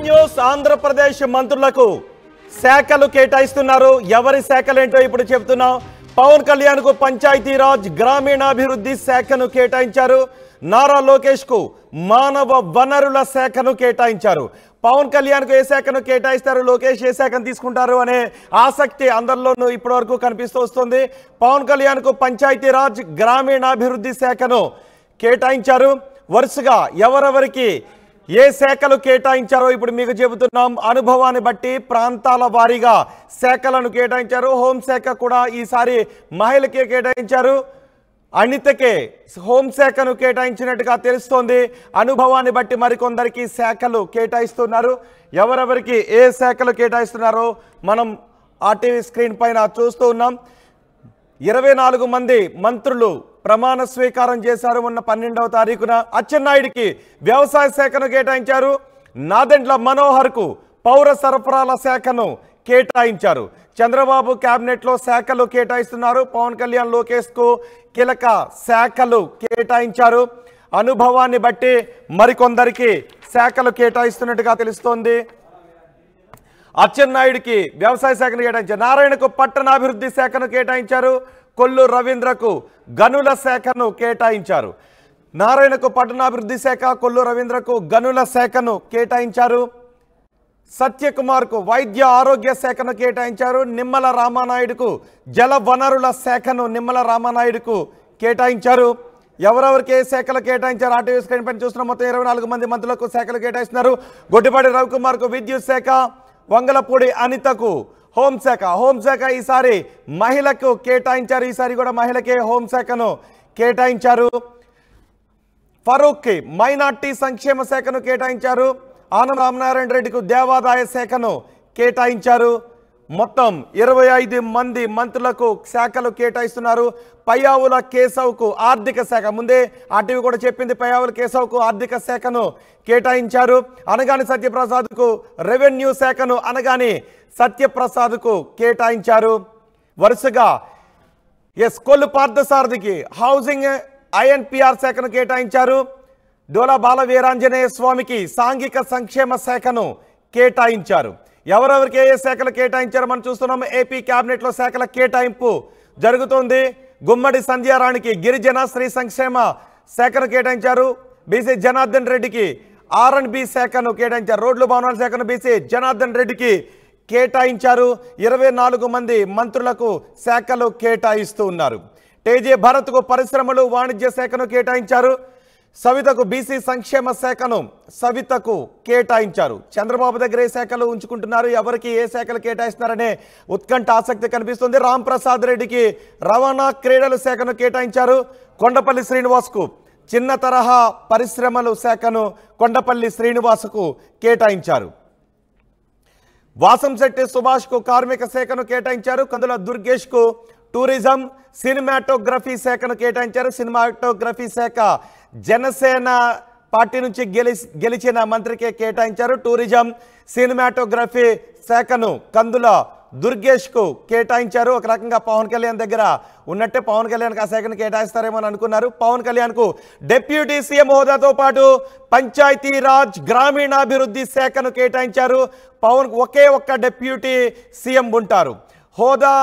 Breaking news Andhra Pradesh మంత్రులకు శాఖలు కేటాయిస్తున్నారు. ఎవరి శాఖలేంటో ఇప్పుడు చెప్తున్నాం. పవన్ కళ్యాణ్ కు పంచాయతీరాజ్ గ్రామీణాభివృద్ధి శాఖను కేటాయించారు. నారా లోకేష్ కు మానవ వనరుల శాఖను కేటాయించారు. పవన్ కళ్యాణ్ కు ఏ శాఖను కేటాయిస్తారు, లోకేష్ ఏ శాఖను తీసుకుంటారు అనే ఆసక్తి అందరిలోనూ ఇప్పటివరకు కనిపిస్తూ వస్తుంది. పవన్ కళ్యాణ్ కు పంచాయతీరాజ్ గ్రామీణాభివృద్ధి శాఖను కేటాయించారు. వరుసగా ఎవరెవరికి ఏ శాఖలు కేటాయించారో ఇప్పుడు మీకు చెబుతున్నాం. అనుభవాన్ని బట్టి ప్రాంతాల వారీగా శాఖలను కేటాయించారు. హోంశాఖ కూడా ఈసారి మహిళకే కేటాయించారు. అనితకే హోంశాఖను కేటాయించినట్టుగా తెలుస్తోంది. అనుభవాన్ని బట్టి మరికొందరికి శాఖలు కేటాయిస్తున్నారు. ఎవరెవరికి ఏ శాఖలు కేటాయిస్తున్నారో మనం ఆర్టీవీ స్క్రీన్ పైన చూస్తూ ఉన్నాం. 24 మంది మంత్రులు ప్రమాణ స్వీకారం చేశారు. మొన్న 12వ తారీఖున అచ్చెన్నాయుడికి వ్యవసాయ శాఖను కేటాయించారు. నాదెండ్ల మనోహర్కు పౌర సరఫరాల శాఖను కేటాయించారు. చంద్రబాబు క్యాబినెట్లో శాఖలు కేటాయిస్తున్నారు. పవన్ కళ్యాణ్ లోకేష్కు కీలక శాఖలు కేటాయించారు. అనుభవాన్ని బట్టి మరికొందరికి శాఖలు కేటాయిస్తున్నట్టుగా తెలుస్తోంది. అచ్చెన్నాయుడికి వ్యవసాయ శాఖను కేటాయించారు. నారాయణకు పట్టణాభివృద్ధి శాఖను కేటాయించారు. కొల్లు రవీంద్రకు గనుల శాఖను కేటాయించారు. నారాయణకు పట్టణాభివృద్ధి శాఖ, కొల్లు రవీంద్రకు గనుల శాఖను కేటాయించారు. సత్యకుమార్కు వైద్య ఆరోగ్య శాఖను కేటాయించారు. నిమ్మల రామానాయుడుకు జల వనరుల శాఖను నిమ్మల రామానాయుడుకు కేటాయించారు. ఎవరెవరికి ఏ శాఖలు కేటాయించారు ఆర్టీవీ స్క్రీన్ పైన చూస్తున్న మొత్తం 24 మంది మంత్రులకు శాఖలు కేటాయిస్తున్నారు. గొడ్డిపాటి రవికుమార్కు విద్యుత్ శాఖ, వంగలపూడి అనితకు హోంశాఖ ఈసారి మహిళకు కేటాయించారు. ఈసారి కూడా మహిళకే హోంశాఖను కేటాయించారు. ఫరూక్కి మైనార్టీ సంక్షేమ శాఖను కేటాయించారు. ఆనం రామనారాయణ రెడ్డికి దేవాదాయ శాఖను కేటాయించారు. మొత్తం 25 మంది మంత్రులకు శాఖలు కేటాయిస్తున్నారు. పయ్యావుల కేశవ్కు ఆర్థిక శాఖ, ముందే ఆర్టీవీ కూడా చెప్పింది, పయ్యావుల కేశవ్కు ఆర్థిక శాఖను కేటాయించారు. అనగాని సత్యప్రసాద్కు రెవెన్యూ శాఖను అనగాని సత్యప్రసాద్కు కేటాయించారు. వరుసగా కొల్లు పార్థసారథికి హౌసింగ్ ఐఎన్పిఆర్ శాఖను కేటాయించారు. డోలా బాల వీరాంజనేయ స్వామికి సాంఘిక సంక్షేమ శాఖను కేటాయించారు. ఎవరెవరికి ఏ శాఖలు కేటాయించారో మనం చూస్తున్నాం. ఏపీ క్యాబినెట్లో శాఖల కేటాయింపు జరుగుతోంది. గుమ్మడి సంధ్యారాణికి గిరిజన స్త్రీ సంక్షేమ శాఖను కేటాయించారు. బీసీ జనార్దన్ రెడ్డికి R&B శాఖను కేటాయించారు. రోడ్లు భవనాల శాఖను బీసీ జనార్దన్ రెడ్డికి కేటాయించారు. 24 మంది మంత్రులకు శాఖలు కేటాయిస్తూ ఉన్నారు. టేజే భరత్కు పరిశ్రమలు వాణిజ్య శాఖను కేటాయించారు. సవితకు బీసీ సంక్షేమ శాఖను సవితకు కేటాయించారు. చంద్రబాబు దగ్గర ఏ శాఖలు ఉంచుకుంటున్నారు, ఎవరికి ఏ శాఖలు కేటాయిస్తున్నారనే ఉత్కంఠ ఆసక్తి కనిపిస్తుంది. రామ్ ప్రసాద్ రెడ్డికి రవాణా క్రీడల శాఖను కేటాయించారు. కొండపల్లి శ్రీనివాస్కు చిన్న తరహా పరిశ్రమలు శాఖను కొండపల్లి శ్రీనివాస్కు కేటాయించారు. వాసంశెట్టి సుభాష్కు కార్మిక శాఖను కేటాయించారు. కందుల దుర్గేష్కు టూరిజం సినిమాటోగ్రఫీ శాఖను కేటాయించారు. సినిమాటోగ్రఫీ శాఖ జనసేన పార్టీ నుంచి గెలిచిన మంత్రికే కేటాయించారు. టూరిజం సినిమాటోగ్రఫీ శాఖను కందుల దుర్గేష్కు కేటాయించారు. ఒక రకంగా పవన్ కళ్యాణ్ దగ్గర ఉన్నట్టే పవన్ కళ్యాణ్కి ఆ శాఖను కేటాయిస్తారేమో అని అనుకున్నారు. పవన్ కళ్యాణ్కు డిప్యూటీ సీఎం హోదాతో పాటు పంచాయతీరాజ్ గ్రామీణాభివృద్ధి శాఖను కేటాయించారు. పవన్ ఒకే ఒక్క డిప్యూటీ సీఎం ఉంటారు. హోదా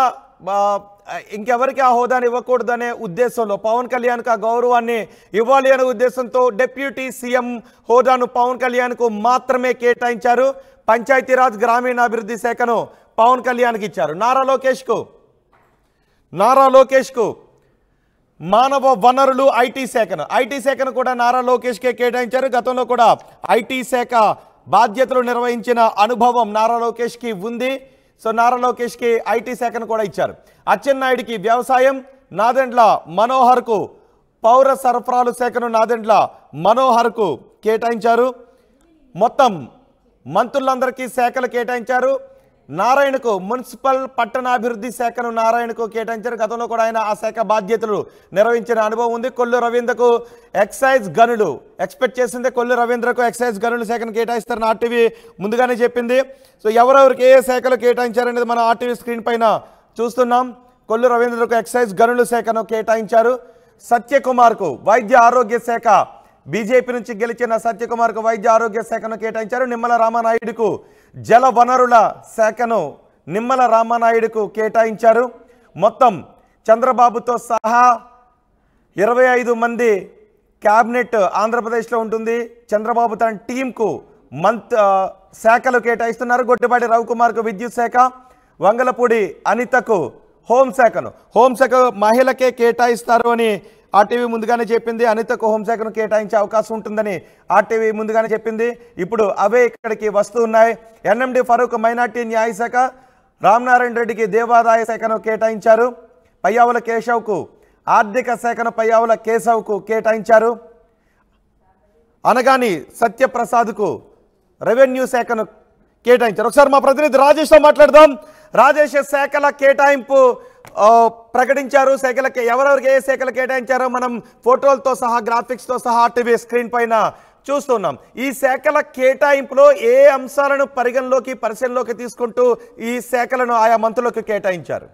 ఇంకెవరికి ఆ హోదాని ఇవ్వకూడదనే ఉద్దేశంలో, పవన్ కళ్యాణ్కు ఆ గౌరవాన్ని ఇవ్వాలి అనే ఉద్దేశంతో డిప్యూటీ సీఎం హోదాను పవన్ కళ్యాణ్కు మాత్రమే కేటాయించారు. పంచాయతీరాజ్ గ్రామీణాభివృద్ధి శాఖను పవన్ కళ్యాణ్కి ఇచ్చారు. నారా లోకేష్కు మానవ వనరులు ఐటీ శాఖను కూడా నారా లోకేష్కే కేటాయించారు. గతంలో కూడా ఐటీ శాఖ బాధ్యతలు నిర్వహించిన అనుభవం నారా లోకేష్కి ఉంది. సో నారా లోకేష్కి ఐటీ శాఖను కూడా ఇచ్చారు. అచ్చెన్నాయుడికి వ్యవసాయం, నాదెండ్ల మనోహర్కు పౌర సరఫరాల శాఖను నాదెండ్ల మనోహర్కు కేటాయించారు. మొత్తం మంత్రులందరికీ శాఖలు కేటాయించారు. నారాయణకు మున్సిపల్ పట్టణాభివృద్ధి శాఖను నారాయణకు కేటాయించారు. గతంలో కూడా ఆయన ఆ శాఖ బాధ్యతలు నిర్వహించిన అనుభవం ఉంది. కొల్లు రవీంద్రకు ఎక్సైజ్ గనులు, ఎక్స్పెక్ట్ చేసిందే కొల్లు రవీంద్రకు ఎక్సైజ్ గనుల శాఖను కేటాయిస్తారని ఆర్టీవీ ముందుగానే చెప్పింది. సో ఎవరెవరికి ఏ శాఖలు కేటాయించారనేది మనం ఆర్టీవీ స్క్రీన్ పైన చూస్తున్నాం. కొల్లు రవీంద్రకు ఎక్సైజ్ గనుల శాఖను కేటాయించారు. సత్యకుమార్కు వైద్య ఆరోగ్య శాఖ, బీజేపీ నుంచి గెలిచిన సత్యకుమార్కు వైద్య ఆరోగ్య శాఖను కేటాయించారు. నిమ్మల రామానాయుడుకు జల వనరుల శాఖను నిమ్మల రామానాయుడుకు కేటాయించారు. మొత్తం చంద్రబాబుతో సహా 25 మంది క్యాబినెట్ ఆంధ్రప్రదేశ్లో ఉంటుంది. చంద్రబాబు తన టీంకు శాఖలు కేటాయిస్తున్నారు. గొట్టిపాటి రవికుమార్కు విద్యుత్ శాఖ, వంగలపూడి అనితకు హోంశాఖ మహిళకే కేటాయిస్తారు అని ఆర్టీవీ ముందుగానే చెప్పింది. అనితకు హోంశాఖను కేటాయించే అవకాశం ఉంటుందని ఆర్టీవీ ముందుగానే చెప్పింది. ఇప్పుడు అవే ఇక్కడికి వస్తూ ఉన్నాయి. ఎన్ఎండి ఫరూక్ మైనార్టీ న్యాయశాఖ, రామనారాయణ రెడ్డికి దేవాదాయ శాఖను కేటాయించారు. పయ్యావుల కేశవ్కు ఆర్థిక శాఖను పయ్యావుల కేశవ్కు కేటాయించారు. అనగాని సత్యప్రసాద్కు రెవెన్యూ శాఖను కేటాయించారు. ఒకసారి మా ప్రతినిధి రాజేష్తో మాట్లాడదాం. రాజేష్, శాఖల కేటాయింపు ప్రకటించారు. ఎవరెవరికి ఏ శాఖలు కేటాయించారో మనం ఫోటోలతో సహా గ్రాఫిక్స్తో సహా ఆర్టీవీ స్క్రీన్ పైన చూస్తున్నాం. ఈ శాఖల కేటాయింపులో ఏ అంశాలను పరిశీలనలోకి తీసుకుంటూ ఈ శాఖలను ఆయా మంత్రులకు కేటాయించారు?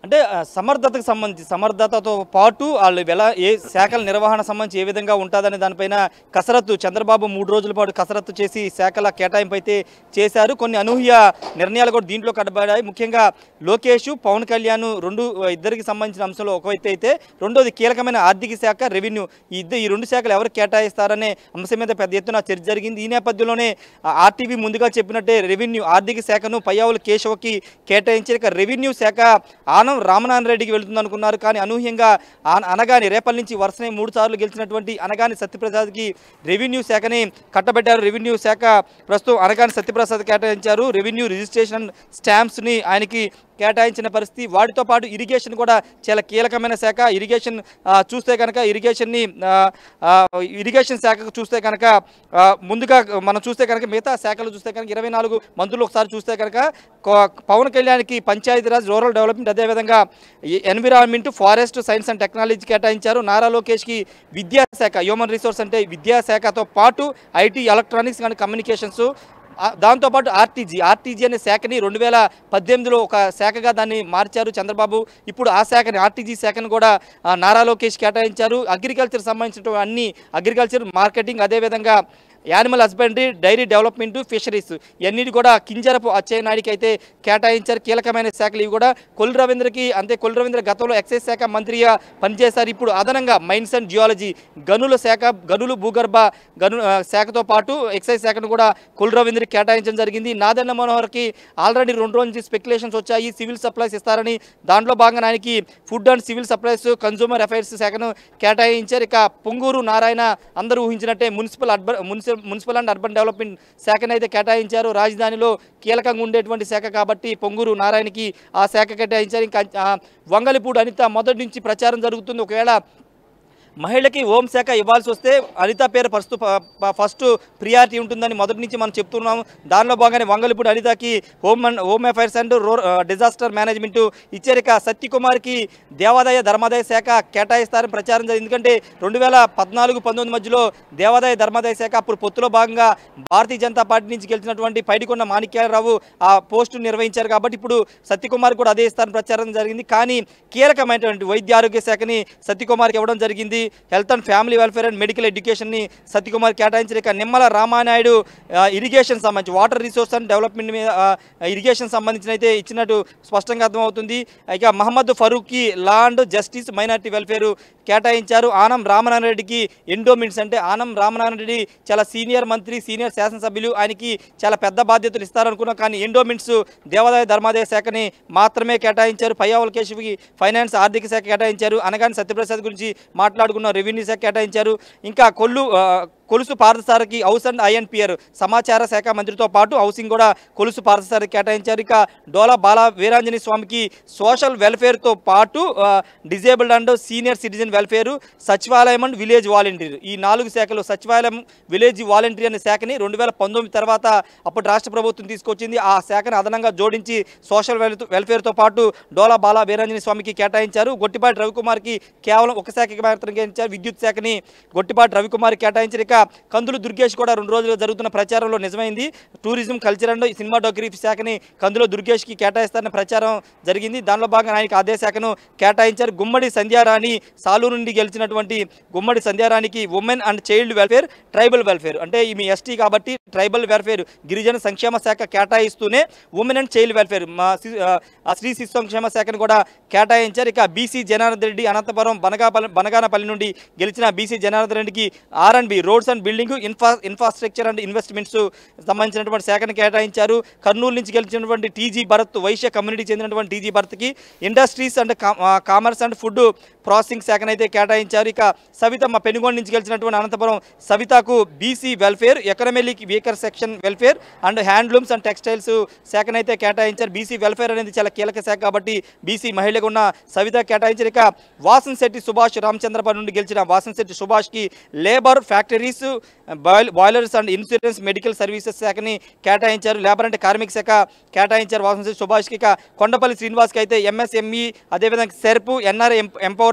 అంటే సమర్థతతో పాటు వాళ్ళు ఏ శాఖల నిర్వహణ సంబంధించి ఏ విధంగా ఉంటుందనే దానిపైన కసరత్తు చంద్రబాబు 3 రోజుల పాటు కసరత్తు చేసి శాఖల కేటాయింపు అయితే చేశారు. కొన్ని అనూహ్య నిర్ణయాలు కూడా దీంట్లో కట్టబడ్డాయి. ముఖ్యంగా లోకేష్, పవన్ కళ్యాణ్ ఇద్దరికి సంబంధించిన అంశంలో ఒకవైతే అయితే, రెండోది కీలకమైన ఆర్థిక శాఖ, రెవెన్యూ, ఈ 2 శాఖలు ఎవరు కేటాయిస్తారనే అంశం మీద పెద్ద ఎత్తున చర్చ జరిగింది. ఈ నేపథ్యంలోనే ఆర్టీవీ ముందుగా చెప్పినట్టే రెవెన్యూ ఆర్థిక శాఖను పయ్యావుల కేశవకి కేటాయించారు. ఇక రెవెన్యూ శాఖ ఆనం రామనారాయణ రెడ్డికి వెళుతుంది అనుకున్నారు. కానీ అనూహ్యంగా అనగాని రేపటి నుంచి వరుసనే 3 సార్లు గెలిచినటువంటి అనగాని సత్యప్రసాద్కి రెవెన్యూ శాఖని కట్టబెట్టారు. రెవెన్యూ శాఖ ప్రస్తుతం అనగాని సత్యప్రసాద్ కేటాయించారు. రెవెన్యూ రిజిస్ట్రేషన్ స్టాంప్స్ని ఆయనకి కేటాయించిన పరిస్థితి. వాటితో పాటు ఇరిగేషన్ కూడా చాలా కీలకమైన శాఖ. ఇరిగేషన్ చూస్తే కనుక ఇరిగేషన్ శాఖకు చూస్తే కనుక ముందుగా మనం చూస్తే కనుక మిగతా శాఖలు చూస్తే కనుక 24 మంత్రులు ఒకసారి చూస్తే కనుక పవన్ కళ్యాణ్కి పంచాయతీరాజ్, రూరల్ డెవలప్మెంట్, అదేవిధంగా environment, forest, science and technology కేటాయించారు. నారా లోకేష్కి విద్యాశాఖ, హ్యూమన్ రిసోర్స్ అంటే విద్యాశాఖతో పాటు ఐటీ, ఎలక్ట్రానిక్స్ అండ్ కమ్యూనికేషన్స్, దాంతోపాటు ఆర్టీజీ అనే శాఖని 2018లో ఒక శాఖగా దాన్ని మార్చారు చంద్రబాబు. ఇప్పుడు ఆ శాఖని, ఆర్టీజీ శాఖను కూడా నారా లోకేష్ కేటాయించారు. అగ్రికల్చర్ సంబంధించిన అన్ని అగ్రికల్చర్, మార్కెటింగ్, అదేవిధంగా animal husbandry, dairy development, fisheries ఇవన్నీ కూడా కింజరపు అచ్చెన్నాయుడికి అయితే కేటాయించారు. కీలకమైన శాఖలు ఇవి కూడా. కొల్లు రవీంద్ర గతంలో ఎక్సైజ్ శాఖ మంత్రిగా పనిచేశారు. ఇప్పుడు అదనంగా మైన్స్ అండ్ జియాలజీ, గనుల శాఖ, గనులు భూగర్భ శాఖతో పాటు ఎక్సైజ్ శాఖను కూడా కొల్లు రవీంద్రకి కేటాయించడం జరిగింది. నాదెండ్ల మనోహర్కి ఆల్రెడీ 2 రోజుల నుంచి స్పెక్యులేషన్స్ వచ్చాయి, సివిల్ సప్లైస్ ఇస్తారని. దాంట్లో భాగంగా ఆయనకి food and civil supplies, consumer affairs శాఖను కేటాయించారు. ఇక పొంగూరు నారాయణ అందరూ ఊహించినట్టే మున్సిపల్ అండ్ అర్బన్ డెవలప్మెంట్ శాఖను అయితే కేటాయించారు. రాజధానిలో కీలకంగా ఉండేటువంటి శాఖ కాబట్టి పొంగూరు నారాయణకి ఆ శాఖ కేటాయించారు. ఇంకా వంగలపూడి అనిత మొదటి నుంచి ప్రచారం జరుగుతుంది. ఒకవేళ మహిళకి హోంశాఖ ఇవ్వాల్సి వస్తే అనిత పేరు ఫస్ట్ ప్రియారిటీ ఉంటుందని మొదటి నుంచి మనం చెప్తున్నాము. దానిలో భాగంగానే వంగలపూడి అనితకి home affairs and disaster management ఇచ్చారు. ఇక సత్యకుమార్కి దేవాదాయ ధర్మాదాయ శాఖ కేటాయిస్తారని ప్రచారం జరిగింది. ఎందుకంటే 2014-19 మధ్యలో దేవాదాయ ధర్మాదాయ శాఖ అప్పుడు పొత్తులో భాగంగా భారతీయ జనతా పార్టీ నుంచి గెలిచినటువంటి పైడికొండ మాణిక్యాలరావు ఆ పోస్టు నిర్వహించారు. కాబట్టి ఇప్పుడు సత్యకుమార్ కూడా అదే ఇస్తారని ప్రచారం జరిగింది. కానీ కీలకమైనటువంటి వైద్య ఆరోగ్య శాఖని సత్యకుమార్కి ఇవ్వడం జరిగింది. Health and family welfare and medical ఎడ్యుకేషన్ని సత్యకుమార్ కేటాయించారు. ఇక నిమ్మల రామానాయుడు ఇరిగేషన్ సంబంధించి, వాటర్ రిసోర్స్ అండ్ డెవలప్మెంట్ మీద ఇరిగేషన్ సంబంధించిన అయితే ఇచ్చినట్టు స్పష్టంగా అర్థమవుతుంది. ఇక మహమ్మద్ ఫరూక్కి law and justice, minority welfare కేటాయించారు. ఆనం రామనారాయణ రెడ్డికి ఎండోమెంట్స్, అంటే ఆనం రామనారాయణ రెడ్డి చాలా సీనియర్ మంత్రి, సీనియర్ శాసనసభ్యులు, ఆయనకి చాలా పెద్ద బాధ్యతలు ఇస్తారనుకున్నాం. కానీ ఎండోమెంట్స్ దేవాదాయ ధర్మాదాయ శాఖని మాత్రమే కేటాయించారు. పయ్యావుల కేశవ్కి ఫైనాన్స్, ఆర్థిక శాఖ కేటాయించారు. అనగాని సత్యప్రసాద్ గురించి మాట్లాడుకున్న రెవెన్యూ శాఖ కేటాయించారు. ఇంకా కొలుసు పార్థసారథికి హౌస్ అండ్ ఐఎన్పిఆర్ సమాచార శాఖ మంత్రితో పాటు హౌసింగ్ కూడా కొలుసు పార్థసారథికి కేటాయించారు. ఇక డోలా బాల వీరాంజనేయ స్వామికి సోషల్ వెల్ఫేర్తో పాటు disabled and senior citizen welfare, సచివాలయం అండ్ విలేజ్ వాలంటీర్, ఈ 4 శాఖలు, సచివాలయం, విలేజ్ వాలంటీర్ అనే శాఖని 2019 తర్వాత అప్పుడు రాష్ట్ర ప్రభుత్వం తీసుకొచ్చింది. ఆ శాఖను అదనంగా జోడించి సోషల్ వెల్ఫేర్తో పాటు డోలా బాల వీరాంజనేయ స్వామికి కేటాయించారు. గొట్టిపాటి రవికుమార్కి కేవలం ఒక శాఖకి మాత్రం కేటాయించారు. విద్యుత్ శాఖని గొట్టిపాటి రవికుమార్ కేటాయించారు. ఇక కందులు దుర్గేష్ కూడా 2 రోజులు జరుగుతున్న ప్రచారంలో నిజమైంది. టూరిజం, కల్చర్ అండ్ సినిమాటోగ్రఫీ శాఖని కందులో దుర్గేష్కి కేటాయిస్తారన్న ప్రచారం జరిగింది. దానిలో భాగంగా ఆయనకి అదే శాఖను కేటాయించారు. గుమ్మడి సంధ్యారాణి సాలూరు నుండి గెలిచినటువంటి గుమ్మడి సంధ్యారాణికి women and child welfare, tribal welfare అంటే ఈమె ఎస్టీ కాబట్టి ట్రైబల్ వెల్ఫేర్ గిరిజన సంక్షేమ శాఖ కేటాయిస్తూనే ఉమెన్ అండ్ చైల్డ్ వెల్ఫేర్ శ్రీ శిశు సంక్షేమ శాఖను కూడా కేటాయించారు. ఇక బీసీ జనార్దన్ రెడ్డి అనంతపురం బనగానపల్లి నుండి గెలిచిన బీసీ జనార్దన్ రెడ్డికి R&B roads and building, infrastructure and investments సంబంధించినటువంటి శాఖను కేటాయించారు. కర్నూలు నుంచి గెలిచినటువంటి టీజీ భరత్ వైశ్య కమ్యూనిటీ చెందినటువంటి టీజీ భరత్కి industries and commerce and food processing శాఖను అయితే కేటాయించారు. ఇక సవితమ్మ పెనుగొండ నుంచి గెలిచినటువంటి అనంతపురం సవితకు BC welfare, economic weaker section welfare and handlooms and textiles శాఖను అయితే కేటాయించారు. బీసీ వెల్ఫేర్ అనేది చాలా కీలక శాఖ కాబట్టి బీసీ మహిళగా ఉన్న సవిత కేటాయించారు. ఇక వాసన్ శెట్టి సుభాష్ రామచంద్రపురం నుండి గెలిచిన వాసన్ శెట్టి సుభాష్కి labour, factories, boilers and insurance medical services శాఖని కేటాయించారు. లేబర్ అంటే కార్మిక శాఖ కేటాయించారు వాసన్ శెట్టి సుభాష్కి. ఇక కొండపల్లి శ్రీనివాస్కి అయితే MSME అదేవిధంగా సెర్పు, NRI ఎంపవర్మెంట్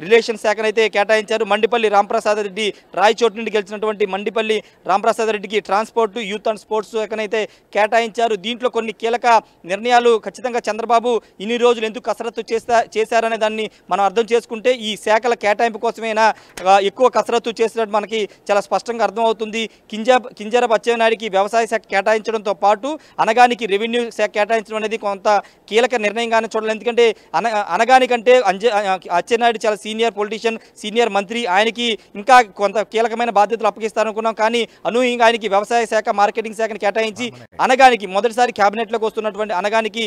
రిలేషన్ శాఖను అయితే కేటాయించారు. మండిపల్లి రాంప్రసాద్ రెడ్డి రాయచోటు నుండి గెలిచినటువంటి మండిపల్లి రాంప్రసాద్ రెడ్డికి ట్రాన్స్పోర్ట్, యూత్ అండ్ స్పోర్ట్స్ శాఖను అయితే కేటాయించారు. దీంట్లో కొన్ని కీలక నిర్ణయాలు ఖచ్చితంగా చంద్రబాబు ఇన్ని రోజులు ఎందుకు కసరత్తు చేశారనే దాన్ని మనం అర్థం చేసుకుంటే ఈ శాఖల కేటాయింపు కోసమైనా ఎక్కువ కసరత్తు చేసినట్టు మనకి చాలా స్పష్టంగా అర్థమవుతుంది. కింజరాపు అచ్చెన్నాయుడికి వ్యవసాయ శాఖ కేటాయించడంతో పాటు అనగానికి రెవెన్యూ శాఖ కేటాయించడం అనేది కొంత కీలక నిర్ణయంగానే చూడాలి. ఎందుకంటే అనగానికంటే అచ్చెన్నాయుడు చాలా సీనియర్ పొలిటీషియన్, సీనియర్ మంత్రి, ఆయనకి ఇంకా కొంత కీలకమైన బాధ్యతలు అప్పగిస్తారనుకున్నాం. కానీ అనూహ్యంగా ఆయనకి వ్యవసాయ శాఖ, మార్కెటింగ్ శాఖను కేటాయించి అనగానికి మొదటిసారి క్యాబినెట్లోకి వస్తున్నటువంటి అనగానికి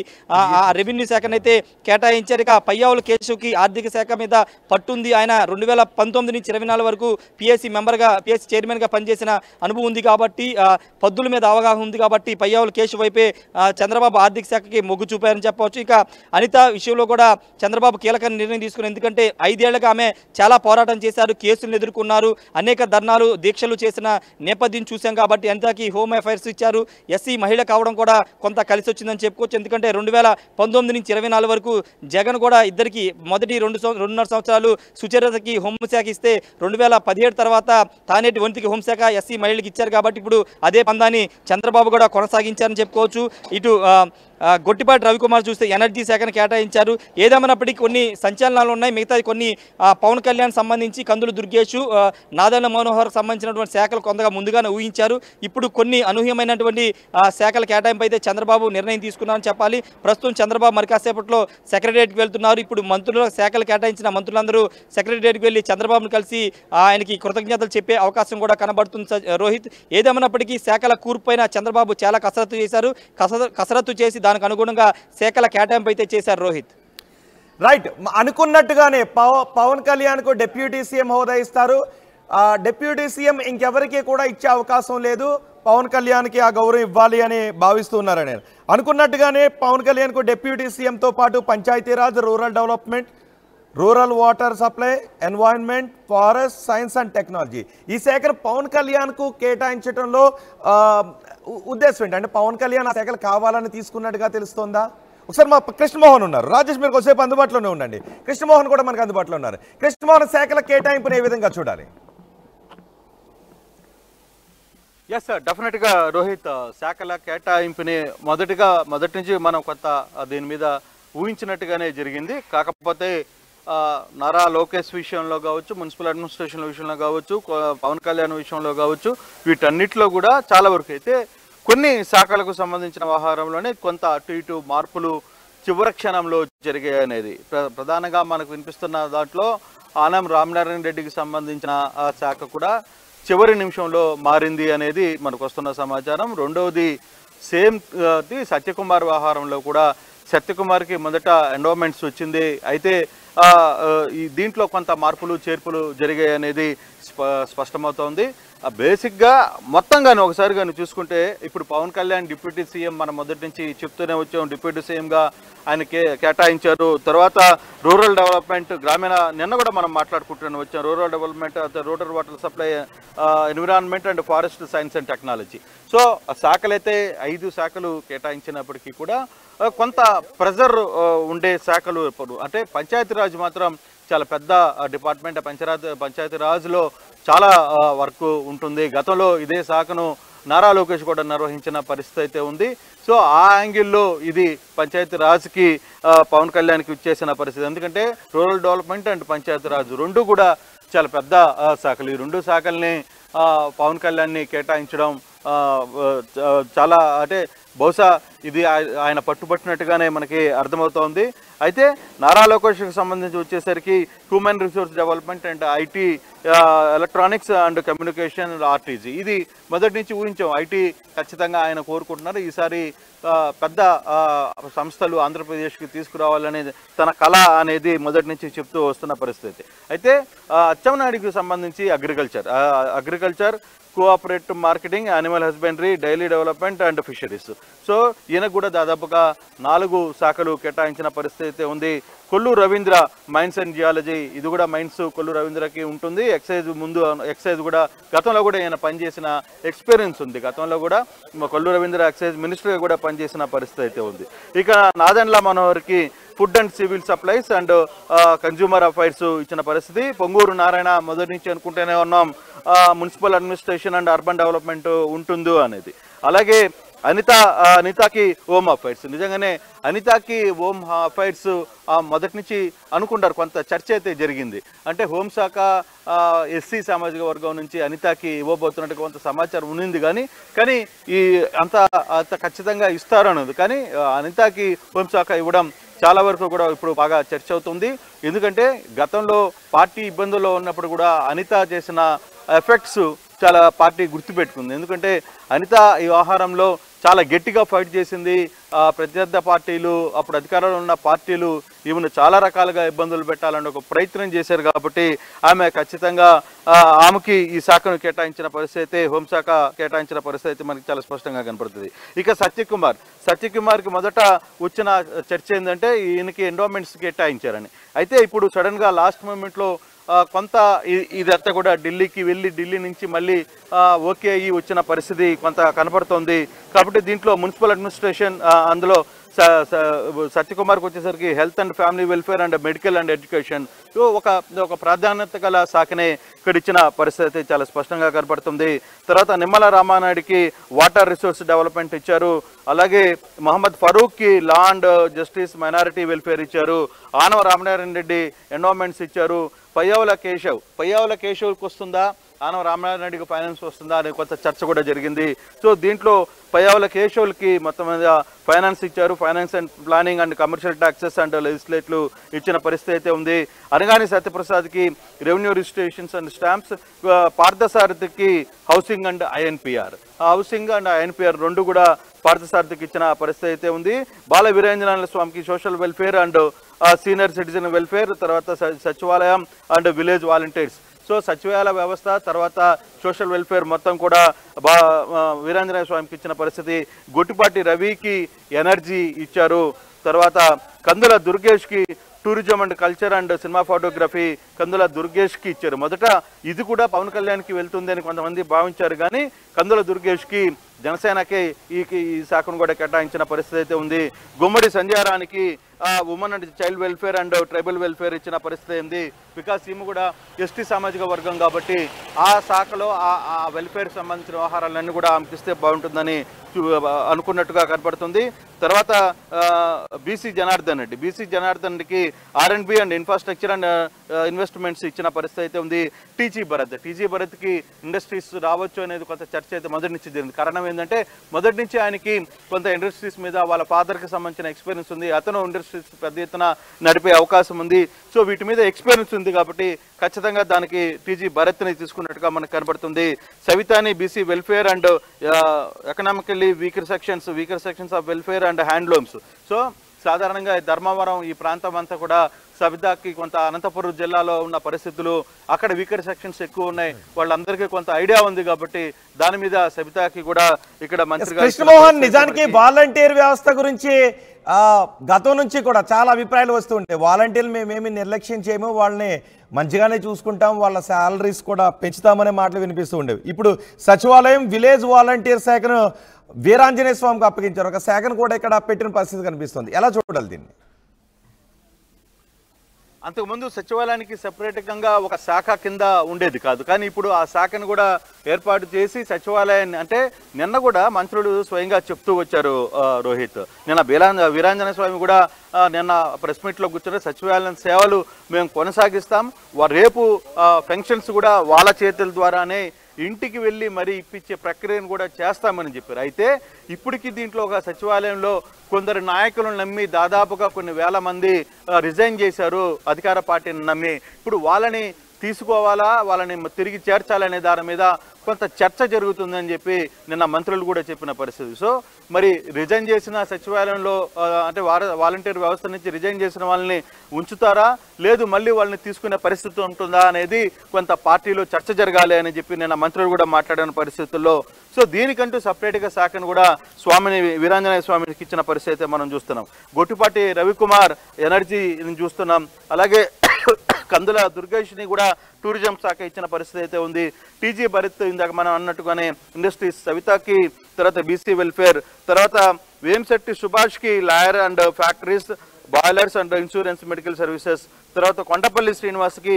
రెవెన్యూ శాఖను అయితే కేటాయించారు. ఇక పయ్యావుల కేశవ్కి ఆర్థిక శాఖ మీద పట్టుంది. ఆయన 2019 నుంచి 24 వరకు PSC చైర్మన్గా పనిచేసిన అనుభవం ఉంది కాబట్టి పద్దుల మీద అవగాహన ఉంది కాబట్టి పయ్యావుల కేశవ్ వైపే చంద్రబాబు ఆర్థిక శాఖకి మొగ్గు చూపారని చెప్పవచ్చు. ఇక అనిత విషయంలో కూడా చంద్రబాబు కీలక నిర్ణయం తీసుకున్నారు. ఎందుకంటే 5 ఏళ్లుగా ఆమె చాలా పోరాటం చేశారు, కేసులను ఎదుర్కొన్నారు, అనేక ధర్నాలు, దీక్షలు చేసిన నేపథ్యం చూసాం కాబట్టి అనితకి హోమ్ అఫైర్స్ ఇచ్చారు. SC మహిళ కావడం కూడా కొంత కలిసి వచ్చిందని చెప్పుకోవచ్చు. ఎందుకంటే 2019 నుంచి 24 వరకు జగన్ కూడా ఇద్దరికి మొదటి 2.5 సంవత్సరాలు సుచరితకి హోంశాఖ ఇస్తే 2017 తర్వాత తానేటి వంతికి హోంశాఖ SC మహిళలకు ఇచ్చారు కాబట్టి ఇప్పుడు అదే పందాన్ని చంద్రబాబు కూడా కొనసాగించారని చెప్పుకోవచ్చు. ఇటు గొట్టిపాటి రవికుమార్ చూస్తే ఎనర్జీ శాఖను కేటాయించారు. ఏదేమైనప్పటికీ కొన్ని సంచలనాలు ఉన్నాయి. మిగతా కొన్ని పవన్ కళ్యాణ్ సంబంధించి కందులు దుర్గేష్, నాదన్న మనోహర్ సంబంధించినటువంటి శాఖలు కొంతగా ముందుగానే ఊహించారు. ఇప్పుడు కొన్ని అనూహ్యమైనటువంటి శాఖల కేటాయింపు అయితే చంద్రబాబు నిర్ణయం తీసుకున్నారని చెప్పాలి. ప్రస్తుతం చంద్రబాబు మరి కాసేపట్లో సెక్రటరియట్కి వెళ్తున్నారు. ఇప్పుడు మంత్రుల శాఖలు కేటాయించిన మంత్రులందరూ సెక్రటరియట్కి వెళ్ళి చంద్రబాబును కలిసి ఆయనకి కృతజ్ఞతలు చెప్పే అవకాశం కూడా కనబడుతుంది రోహిత్. ఏదేమైనప్పటికీ శాఖల కూర్పైన చంద్రబాబు చాలా కసరత్తు చేశారు. కసరత్తు చేసి దానికి అనుగుణంగా శాఖల కేటాయింపు అయితే చేశారు రోహిత్. రైట్, అనుకున్నట్టుగానే పవన్ కళ్యాణ్కు డిప్యూటీ సీఎం హోదా ఇస్తారు. డిప్యూటీ సీఎం ఇంకెవరికి కూడా ఇచ్చే అవకాశం లేదు. పవన్ కళ్యాణ్కి ఆ గౌరవం ఇవ్వాలి అని భావిస్తున్నారు. నేను అనుకున్నట్టుగానే పవన్ కళ్యాణ్కు డిప్యూటీ సీఎంతో పాటు Panchayati Raj, rural development, rural water supply, environment, forest, science and technology ఈ శాఖను పవన్ కళ్యాణ్కు కేటాయించడంలో ఉద్దేశం ఏంటి? అంటే పవన్ కళ్యాణ్ ఆ శాఖలు కావాలని తీసుకున్నట్టుగా తెలుస్తోందా? ఒకసారి మా కృష్ణమోహన్ ఉన్నారు, రాజేష్ మీరు కొద్దిసేపు అందుబాటులోనే ఉండండి. కృష్ణమోహన్ కూడా మనకు అందుబాటులో ఉన్నారు. కృష్ణమోహన్, శాఖల కేటాయింపుని ఏ విధంగా చూడాలి? ఎస్ సార్, డెఫినెట్గా రోహిత్, శాఖల కేటాయింపుని మొదటి నుంచి మనం కొంత దీని మీద ఊహించినట్టుగానే జరిగింది. కాకపోతే నారా లోకేష్ విషయంలో కావచ్చు, మున్సిపల్ అడ్మినిస్ట్రేషన్ విషయంలో కావచ్చు, పవన్ కళ్యాణ్ విషయంలో కావచ్చు, వీటన్నిటిలో కూడా చాలా వరకు అయితే కొన్ని శాఖలకు సంబంధించిన వ్యవహారంలోనే కొంత అటు ఇటు మార్పులు చివరి క్షణంలో జరిగాయి అనేది ప్రధానంగా మనకు వినిపిస్తున్న దాంట్లో ఆనం రామనారాయణ రెడ్డికి సంబంధించిన ఆ శాఖ కూడా చివరి నిమిషంలో మారింది అనేది మనకు వస్తున్న సమాచారం. రెండవది సేమ్ సత్యకుమార్ వ్యవహారంలో కూడా సత్యకుమార్కి మొదట ఎండోమెంట్స్ వచ్చింది, అయితే దీంట్లో కొంత మార్పులు చేర్పులు జరిగాయి అనేది స్పష్టమవుతోంది. బేసిక్గా మొత్తంగానే ఒకసారి కానీ చూసుకుంటే ఇప్పుడు పవన్ కళ్యాణ్ డిప్యూటీ సీఎం మనం మొదటి నుంచి చెప్తూనే వచ్చాం, డిప్యూటీ సీఎంగా ఆయన కేటాయించారు. తర్వాత రూరల్ డెవలప్మెంట్, గ్రామీణ, నిన్న కూడా మనం మాట్లాడుకుంటూనే వచ్చాం, rural development, rural water supply, environment and forest, science and technology. So శాఖలైతే 5 శాఖలు కేటాయించినప్పటికీ కూడా కొంత ప్రెజర్ ఉండే శాఖలు అంటే పంచాయతీరాజ్ మాత్రం చాలా పెద్ద డిపార్ట్మెంట్. పంచాయతీరాజ్లో చాలా వర్క్ ఉంటుంది. గతంలో ఇదే శాఖను నారా లోకేష్ కూడా నిర్వహించిన పరిస్థితి అయితే ఉంది. సో ఆ యాంగిల్లో ఇది పంచాయతీ రాజ్కి పవన్ కళ్యాణ్కి ఇచ్చేసిన పరిస్థితి. ఎందుకంటే rural development and panchayat raj రెండు కూడా చాలా పెద్ద శాఖలు. ఈ రెండు శాఖల్ని పవన్ కళ్యాణ్ని కేటాయించడం చాలా అంటే బహుశా ఇది ఆయన పట్టుబట్టినట్టుగానే మనకి అర్థమవుతోంది. అయితే నారా లోకేష్కి సంబంధించి వచ్చేసరికి human resource development and IT, electronics and communication, RTG ఇది మొదటి నుంచి ఊహించాం. ఐటీ ఖచ్చితంగా ఆయన కోరుకుంటున్నారు. ఈసారి పెద్ద సంస్థలు ఆంధ్రప్రదేశ్కి తీసుకురావాలనేది తన కళ అనేది మొదటి నుంచి చెప్తూ వస్తున్న పరిస్థితి. అయితే అచ్చెన్నాయుడికి సంబంధించి agriculture, cooperative marketing, animal husbandry, dairy development and fisheries. So ఈయనకు కూడా దాదాపుగా 4 శాఖలు కేటాయించిన పరిస్థితి ఉంది. Kollu Ravindra mines and geology, ఇది కూడా మైన్స్ కొల్లు రవీంద్రకి ఉంటుంది. ఎక్సైజ్ కూడా గతంలో కూడా ఈయన పనిచేసిన ఎక్స్పీరియన్స్ ఉంది. గతంలో కూడా కొల్లు రవీంద్ర ఎక్సైజ్ మినిస్టర్గా కూడా పనిచేసిన పరిస్థితి అయితే ఉంది. ఇక నాదెండ్ల మనోహర్కి food and civil supplies and consumer affairs ఇచ్చిన పరిస్థితి. పొంగూరు నారాయణ మొదటి నుంచి అనుకుంటూనే ఉన్నాం municipal administration and urban development ఉంటుందో అనేది. అలాగే అనితాకి హోమ్ అఫైర్స్, నిజంగానే అనితాకి హోమ్ అఫైర్స్ మొదటి నుంచి అనుకుంటారు. కొంత చర్చ అయితే జరిగింది. అంటే హోంశాఖ ఎస్సీ సామాజిక వర్గం నుంచి అనితాకి ఇవ్వబోతున్నట్టు కొంత సమాచారం ఉన్నింది. కానీ ఈ అంత ఖచ్చితంగా ఇస్తారు అన్నది. కానీ అనితాకి హోంశాఖ ఇవ్వడం చాలా వరకు కూడా ఇప్పుడు బాగా చర్చ అవుతుంది. ఎందుకంటే గతంలో పార్టీ ఇబ్బందుల్లో ఉన్నప్పుడు కూడా అనిత చేసిన ఎఫెక్ట్స్ చాలా పార్టీ గుర్తుపెట్టుకుంది. ఎందుకంటే అనిత ఈ వ్యవహారంలో చాలా గట్టిగా ఫైట్ చేసింది. ప్రత్యర్థి పార్టీలు, అప్పుడు అధికారంలో ఉన్న పార్టీలు ఈమెను చాలా రకాలుగా ఇబ్బందులు పెట్టాలని ఒక ప్రయత్నం చేశారు. కాబట్టి ఆమె ఖచ్చితంగా ఆమెకి ఈ శాఖను కేటాయించిన పరిస్థితి, హోంశాఖ కేటాయించిన పరిస్థితి మనకి చాలా స్పష్టంగా కనపడుతుంది. ఇక సత్యకుమార్కి మొదట వచ్చిన చర్చ ఏంటంటే ఈయనకి ఎండోమెంట్స్ కేటాయించారని. అయితే ఇప్పుడు సడన్గా లాస్ట్ మూమెంట్లో కొంత ఇదంతా కూడా ఢిల్లీకి వెళ్ళి ఢిల్లీ నుంచి మళ్ళీ ఓకే అయ్యి వచ్చిన పరిస్థితి కొంత కనపడుతోంది. కాబట్టి దీంట్లో మున్సిపల్ అడ్మినిస్ట్రేషన్, అందులో సత్యకుమార్కి వచ్చేసరికి health and family welfare and medical and education ఒక ప్రాధాన్యత గల శాఖనే ఇక్కడ ఇచ్చిన పరిస్థితి చాలా స్పష్టంగా కనపడుతుంది. తర్వాత నిమ్మల రామానాయుడికి వాటర్ రిసోర్స్ డెవలప్మెంట్ ఇచ్చారు. అలాగే మహమ్మద్ ఫరూక్కి law and justice, minority welfare ఇచ్చారు. ఆనవ రామనారాయణ రెడ్డి ఎండోమెంట్స్ ఇచ్చారు. పయ్యావుల కేశవ్కి వస్తుందా, ఆనవ రామనారాయణ రెడ్డికి ఫైనాన్స్ వస్తుందా అనే కొంత చర్చ కూడా జరిగింది. సో దీంట్లో పయ్యావుల కేశవులకి మొత్తం మీద ఫైనాన్స్ ఇచ్చారు. Finance and planning and commercial taxes and లెజిస్లేట్లు ఇచ్చిన పరిస్థితి అయితే ఉంది. అనగాని సత్యప్రసాద్కి రెవెన్యూ రిజిస్ట్రేషన్స్ అండ్ స్టాంప్స్, పార్థసారథికి హౌసింగ్ అండ్ ఐఎన్పిఆర్ రెండు కూడా పార్థసారథికి ఇచ్చిన పరిస్థితి అయితే ఉంది. బాల వీరేంద్రనాథ స్వామికి social welfare and senior citizen welfare, తర్వాత సచివాలయం అండ్ విలేజ్ వాలంటీర్స్. సో సచివాలయ వ్యవస్థ, తర్వాత సోషల్ వెల్ఫేర్ మొత్తం కూడా వీరేంద్రనాథ స్వామికి ఇచ్చిన పరిస్థితి. గొట్టిపాటి రవికి ఎనర్జీ ఇచ్చారు. తర్వాత కందుల దుర్గేష్కి tourism and culture and cinema photography Kandula దుర్గేష్కి ఇచ్చారు. మొదట ఇది కూడా పవన్ కళ్యాణ్కి వెళ్తుంది అని కొంతమంది భావించారు. కానీ కందుల దుర్గేష్కి జనసేనకే ఈ శాఖను కూడా కేటాయించిన పరిస్థితి అయితే ఉంది. గుమ్మడి సంధ్యారానికి women and child welfare and tribal welfare ఇచ్చిన పరిస్థితి ఉంది. బికాస్ ఈమె కూడా ఎస్టీ సామాజిక వర్గం కాబట్టి ఆ శాఖలో ఆ వెల్ఫేర్ సంబంధించిన వ్యవహారాలన్నీ కూడా ఆమెకి ఇస్తే బాగుంటుందని అనుకున్నట్టుగా కనపడుతుంది. తర్వాత బీసీ జనార్దన్ రెడ్డికి R&B and infrastructure and investments ఇచ్చిన పరిస్థితి అయితే ఉంది. టీజీ భరత్కి ఇండస్ట్రీస్ రావచ్చు అనేది కొంత చర్చ అయితే మొదటి నుంచి జరిగింది. కారణం ఏంటంటే మొదటి నుంచి ఆయనకి కొంత ఇండస్ట్రీస్ మీద వాళ్ళ ఫాదర్కి సంబంధించిన ఎక్స్పీరియన్స్ ఉంది. అతను ఇండస్ట్రీస్ పెద్ద ఎత్తున నడిపే అవకాశం ఉంది. సో వీటి మీద ఎక్స్పీరియన్స్ ఉంది కాబట్టి ఖచ్చితంగా దానికి టీజీ భరత్ని తీసుకున్నట్టుగా మనకు కనబడుతుంది. సవితాని BC welfare and economically weaker sections of welfare and handlooms. So సాధారణంగా ధర్మవరం ఈ ప్రాంతం అంతా కూడా సవితాకి కొంత అనంతపురం జిల్లాలో ఉన్న పరిస్థితులు, అక్కడ వీకర్ సెక్షన్స్ ఎక్కువ ఉన్నాయి, వాళ్ళందరికీ కొంత ఐడియా ఉంది కాబట్టి దాని మీద సవితాకి కూడా ఇక్కడ మంత్రిగా కృష్ణమోహన్. నిజానికి వాలంటీర్ వ్యవస్థ గురించి గతం నుంచి కూడా చాలా అభిప్రాయాలు వస్తూ ఉంటాయి. వాలంటీర్లు మేమేమి నిర్లక్ష్యం చేయము, వాళ్ళని మంచిగానే చూసుకుంటాం, వాళ్ళ శాలరీస్ కూడా పెంచుతామనే మాటలు వినిపిస్తూ ఉండేవి. ఇప్పుడు సచివాలయం విలేజ్ వాలంటీర్ శాఖను వీరాంజనేయ స్వామికి అప్పగించారు. ఒక శాఖను కూడా ఇక్కడ పెట్టిన పరిస్థితి కనిపిస్తుంది. ఎలా చూడాలి దీన్ని? అంతకుముందు సచివాలయానికి సెపరేట్గా ఒక శాఖ కింద ఉండేది కాదు, కానీ ఇప్పుడు ఆ శాఖను కూడా ఏర్పాటు చేసి సచివాలయాన్ని, అంటే నిన్న కూడా మంత్రులు స్వయంగా చెప్తూ వచ్చారు రోహిత్. నిన్న వీరాంజనేయ స్వామి కూడా నిన్న ప్రెస్ మీట్లో కూర్చొని సచివాలయం సేవలు మేము కొనసాగిస్తాం, రేపు పెన్షన్స్ కూడా వాళ్ళ చేతుల ద్వారానే ఇంటికి వెళ్ళి మరీ ఇప్పించే ప్రక్రియను కూడా చేస్తామని చెప్పారు. అయితే ఇప్పటికీ దీంట్లో ఒక సచివాలయంలో కొందరు నాయకులను నమ్మి దాదాపుగా కొన్ని వేల మంది రిజైన్ చేశారు అధికార పార్టీని నమ్మి. ఇప్పుడు వాళ్ళని తీసుకోవాలా, వాళ్ళని తిరిగి చేర్చాలనే దాని మీద కొంత చర్చ జరుగుతుందని చెప్పి నిన్న మంత్రులు కూడా చెప్పిన పరిస్థితి. సో మరి రిజైన్ చేసిన సచివాలయంలో అంటే వాలంటీర్ వ్యవస్థ నుంచి రిజైన్ చేసిన వాళ్ళని ఉంచుతారా, లేదు మళ్ళీ వాళ్ళని తీసుకునే పరిస్థితి ఉంటుందా అనేది కొంత పార్టీలో చర్చ జరగాలి అని చెప్పి నిన్న మంత్రులు కూడా మాట్లాడిన పరిస్థితుల్లో సో దీనికంటూ సపరేట్గా శాఖను కూడా వీరాంజనేయ స్వామికి ఇచ్చిన పరిస్థితి మనం చూస్తున్నాం. గొట్టిపాటి రవికుమార్ ఎనర్జీని చూస్తున్నాం, అలాగే కందుల దుర్గేష్ని కూడా టూరిజం శాఖ ఇచ్చిన పరిస్థితి అయితే ఉంది. టీజీ భరత్ ఇందాక మనం అన్నట్టుగానే ఇండస్ట్రీస్, సవితాకి, తర్వాత బీసీ వెల్ఫేర్, తర్వాత వేంశెట్టి సుభాష్కి lawyer and factories, boilers and insurance medical services, తర్వాత కొండపల్లి శ్రీనివాస్కి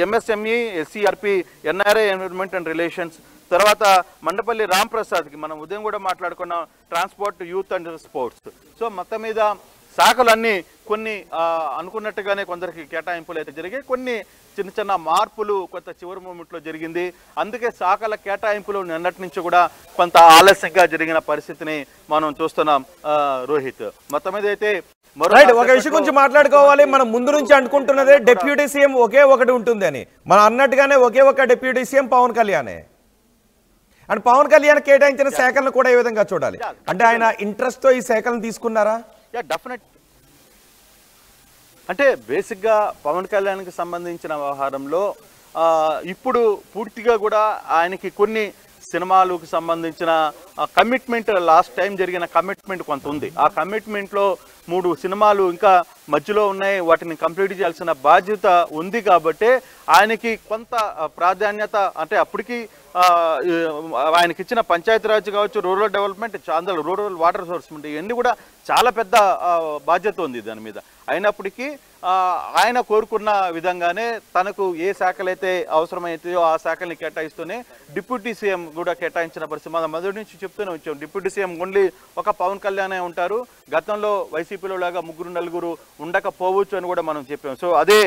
MSME, SCRP, NRI environment and relations, తర్వాత మండపల్లి రామ్ ప్రసాద్కి మనం ఉదయం కూడా మాట్లాడుకున్నాం transport, youth and sports. So మొత్తం మీద శాఖలన్నీ కొన్ని అనుకున్నట్టుగానే కొందరికి కేటాయింపులు అయితే జరిగాయి, కొన్ని చిన్న చిన్న మార్పులు కొంత చివరి మూమెంట్లో జరిగింది. అందుకే శాఖల కేటాయింపులు నిన్నటి నుంచి కూడా కొంత ఆలస్యంగా జరిగిన పరిస్థితిని మనం చూస్తున్నాం రోహిత్. మొత్తం మీద అయితే ఒక విషయం గురించి మాట్లాడుకోవాలి. మనం ముందు నుంచి అనుకుంటున్నదే డిప్యూటీ సీఎం ఒకే ఒకటి ఉంటుంది అని, మనం అన్నట్టుగానే ఒకే ఒక డిప్యూటీ సీఎం పవన్ కళ్యాణే. అండ్ పవన్ కళ్యాణ్ కేటాయించిన శాఖలను కూడా ఏ విధంగా చూడాలి అంటే ఆయన ఇంట్రెస్ట్ తో ఈ శాఖలను తీసుకున్నారా? డెఫినెట్. అంటే బేసిక్గా పవన్ కళ్యాణ్కి సంబంధించిన వ్యవహారంలో ఇప్పుడు పూర్తిగా కూడా ఆయనకి కొన్ని సినిమాలకు సంబంధించిన కమిట్మెంట్, లాస్ట్ టైం జరిగిన కమిట్మెంట్ కొంత ఉంది. ఆ కమిట్మెంట్లో 3 సినిమాలు ఇంకా మధ్యలో ఉన్నాయి, వాటిని కంప్లీట్ చేయాల్సిన బాధ్యత ఉంది. కాబట్టి ఆయనకి కొంత ప్రాధాన్యత, అంటే అప్పటికి ఆయనకి ఇచ్చిన పంచాయతీరాజ్ కావచ్చు, రూరల్ డెవలప్మెంట్, అందులో రూరల్ వాటర్ సోర్స్మెంట్, ఇవన్నీ కూడా చాలా పెద్ద బాధ్యత ఉంది దాని మీద. అయినప్పటికీ ఆయన కోరుకున్న విధంగానే తనకు ఏ శాఖలైతే అవసరమైతాయో ఆ శాఖల్ని కేటాయిస్తూనే డిప్యూటీ సీఎం కూడా కేటాయించిన పరిస్థితి మనం మొదటి నుంచి చెప్తూనే వచ్చాం. డిప్యూటీ సీఎం ఓన్లీ ఒక పవన్ కళ్యాణే ఉంటారు, గతంలో వైసీపీలో లాగా 3-4 ఉండకపోవచ్చు అని కూడా మనం చెప్పాం. సో అదే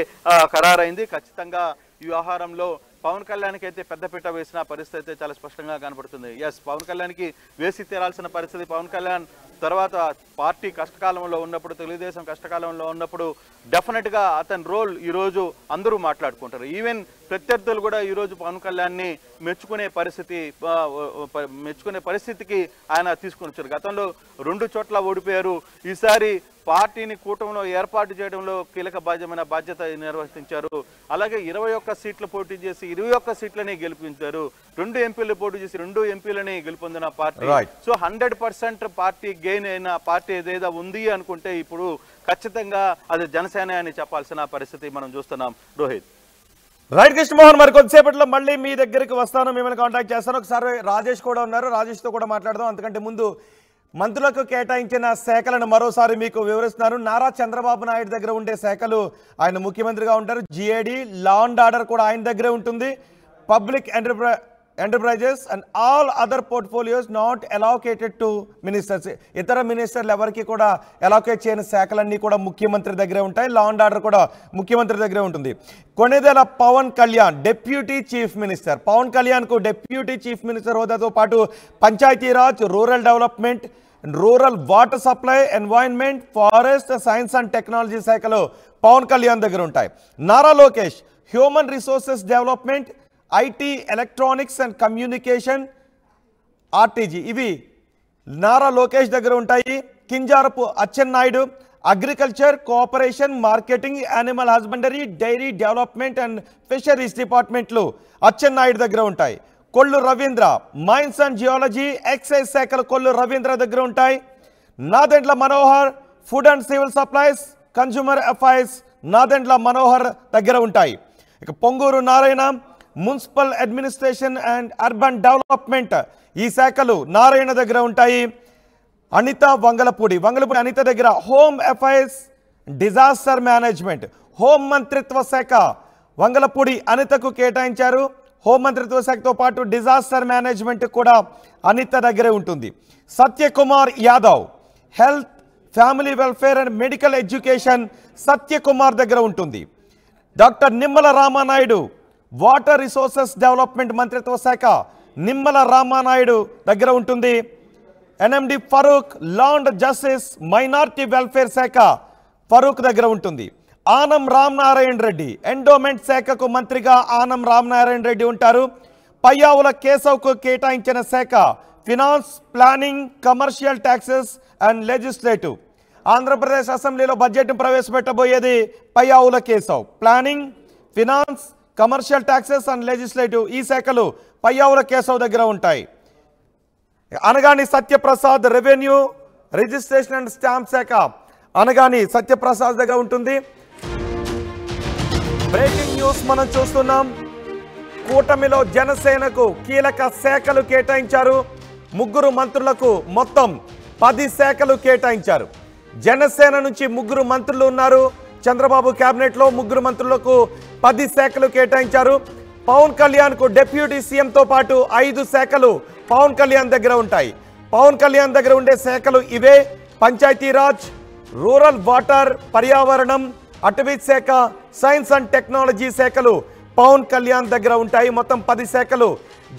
ఖరారైంది. ఖచ్చితంగా ఈ వ్యవహారంలో పవన్ కళ్యాణ్కి అయితే పెద్దపీట వేసిన పరిస్థితి అయితే చాలా స్పష్టంగా కనబడుతుంది. ఎస్, పవన్ కళ్యాణ్కి వేసి తీరాల్సిన పరిస్థితి. పవన్ కళ్యాణ్ తర్వాత పార్టీ కష్టకాలంలో ఉన్నప్పుడు, తెలుగుదేశం కష్టకాలంలో ఉన్నప్పుడు డెఫినెట్గా అతని రోల్ ఈరోజు అందరూ మాట్లాడుకుంటారు. ఈవెన్ ప్రత్యర్థులు కూడా ఈరోజు పవన్ కళ్యాణ్ని మెచ్చుకునే పరిస్థితికి ఆయన తీసుకొని వచ్చారు. గతంలో 2 చోట్ల ఓడిపోయారు, ఈసారి పార్టీని కూటమిలో ఏర్పాటు చేయడంలో కీలక బాధ్యత నిర్వహించారు. అలాగే 21 సీట్లు పోటీ చేసి 21 సీట్లని గెలిపించారు. 2 ఎంపీలు పోటీ చేసి 2 ఎంపీలని గెలుపొందిన పార్టీ. సో 100% పార్టీ గెయిన్ అయిన పార్టీ ఏదైనా ఉంది అనుకుంటే ఇప్పుడు ఖచ్చితంగా అది జనసేన అని చెప్పాల్సిన పరిస్థితి మనం చూస్తున్నాం రోహిత్. రైట్ కృష్ణమోహన్, మరి కొద్దిసేపట్లో మళ్ళీ మీ దగ్గరికి వస్తాను, మిమ్మల్ని కాంటాక్ట్ చేస్తాను. ఒకసారి రాజేష్ కూడా ఉన్నారు, రాజేష్తో కూడా మాట్లాడదాం. అంతకంటే ముందు మంత్రులకు కేటాయించిన శాఖలను మరోసారి మీకు వివరిస్తున్నారు. నారా చంద్రబాబు నాయుడు దగ్గర ఉండే శాఖలు, ఆయన ముఖ్యమంత్రిగా ఉంటారు. జిఏడి, లా అండ్ ఆర్డర్ కూడా ఆయన దగ్గరే ఉంటుంది. Public enterprises and all other portfolios not allocated to ministers. ఇతర మినిస్టర్లు ఎవరికి కూడా అలోకేట్ చేయని శాఖలన్నీ కూడా ముఖ్యమంత్రి దగ్గరే ఉంటాయి. లా అండ్ ఆర్డర్ కూడా ముఖ్యమంత్రి దగ్గరే ఉంటుంది. Konidela Pawan Kalyan deputy chief minister. Pawan కళ్యాణ్కు డిప్యూటీ చీఫ్ మినిస్టర్ హోదాతో పాటు Panchayati Raj, rural development, rural water supply, environment, forest, science and technology శాఖలు పవన్ కళ్యాణ్ దగ్గర ఉంటాయి. Nara Lokesh human resources development, IT, electronics and communication, RTG, ఇవి నారా లోకేష్ దగ్గర ఉంటాయి. Kinjarapu Atchannaidu agriculture, cooperation, marketing, animal husbandry, dairy development and fisheries డిపార్ట్మెంట్లు అచ్చెన్నాయుడు దగ్గర ఉంటాయి. Kollu Ravindra mines and geology, excise శాఖలు కొల్లు రవీంద్ర దగ్గర ఉంటాయి. Nadendla Manohar food and civil supplies, consumer affairs Nadendla Manohar దగ్గర ఉంటాయి. ఇక Ponguru Narayana municipal administration and urban development, ఈ శాఖలు నారాయణ దగ్గర ఉంటాయి. అనిత వంగలపూడి అనిత దగ్గర home affairs, disaster management, home మంత్రిత్వ శాఖ వంగలపూడి అనితకు కేటాయించారు. హోం మంత్రిత్వ శాఖతో పాటు డిజాస్టర్ మేనేజ్మెంట్ కూడా అనిత దగ్గరే ఉంటుంది. Satyakumar Yadav health, family welfare and medical education Satyakumar దగ్గర ఉంటుంది. Doctor Nimmala Ramanaidu water resources development మంత్రిత్వ శాఖ నిమ్మల రామానాయుడు దగ్గర ఉంటుంది. NMD Farooq land justice minority welfare శాఖ ఫరూక్ దగ్గర ఉంటుంది. ఆనం రామనారాయణ రెడ్డి ఎండోమెంట్ శాఖకు మంత్రిగా ఆనం రామనారాయణ రెడ్డి ఉంటారు. పయ్యావుల కేశవ్కు కేటాయించిన శాఖ finance, planning, commercial taxes and legislative. Andhra Pradesh అసెంబ్లీలో బడ్జెట్ను ప్రవేశపెట్టబోయేది Payyavula Keshav. Planning, finance, commercial taxes and legislative ఈ శాఖలు పయ్యావుల కేశవ్ దగ్గర ఉంటాయి. Anagani Satyaprasad revenue, registration and stamp శాఖ అనగాని సత్యప్రసాద్ దగ్గర ఉంటుంది. బ్రేకింగ్ న్యూస్ మనం చూస్తున్నాం. కూటమిలో జనసేనకు కీలక శాఖలు కేటాయించారు. 3 మంత్రులకు మొత్తం 10 శాఖలు కేటాయించారు. జనసేన నుంచి 3 మంత్రులు ఉన్నారు. చంద్రబాబు కేబినెట్లో 3 మంత్రులకు 10 శాఖలు కేటాయించారు. పవన్ కళ్యాణ్కు డిప్యూటీ సీఎంతో పాటు 5 శాఖలు పవన్ కళ్యాణ్ దగ్గర ఉంటాయి. పవన్ కళ్యాణ్ దగ్గర ఉండే శాఖలు ఇవే: పంచాయతీరాజ్, రూరల్ వాటర్, పర్యావరణం, అటవీ శాఖ, సైన్స్ అండ్ టెక్నాలజీ శాఖలు పవన్ కళ్యాణ్ దగ్గర ఉంటాయి. మొత్తం 10 శాఖలు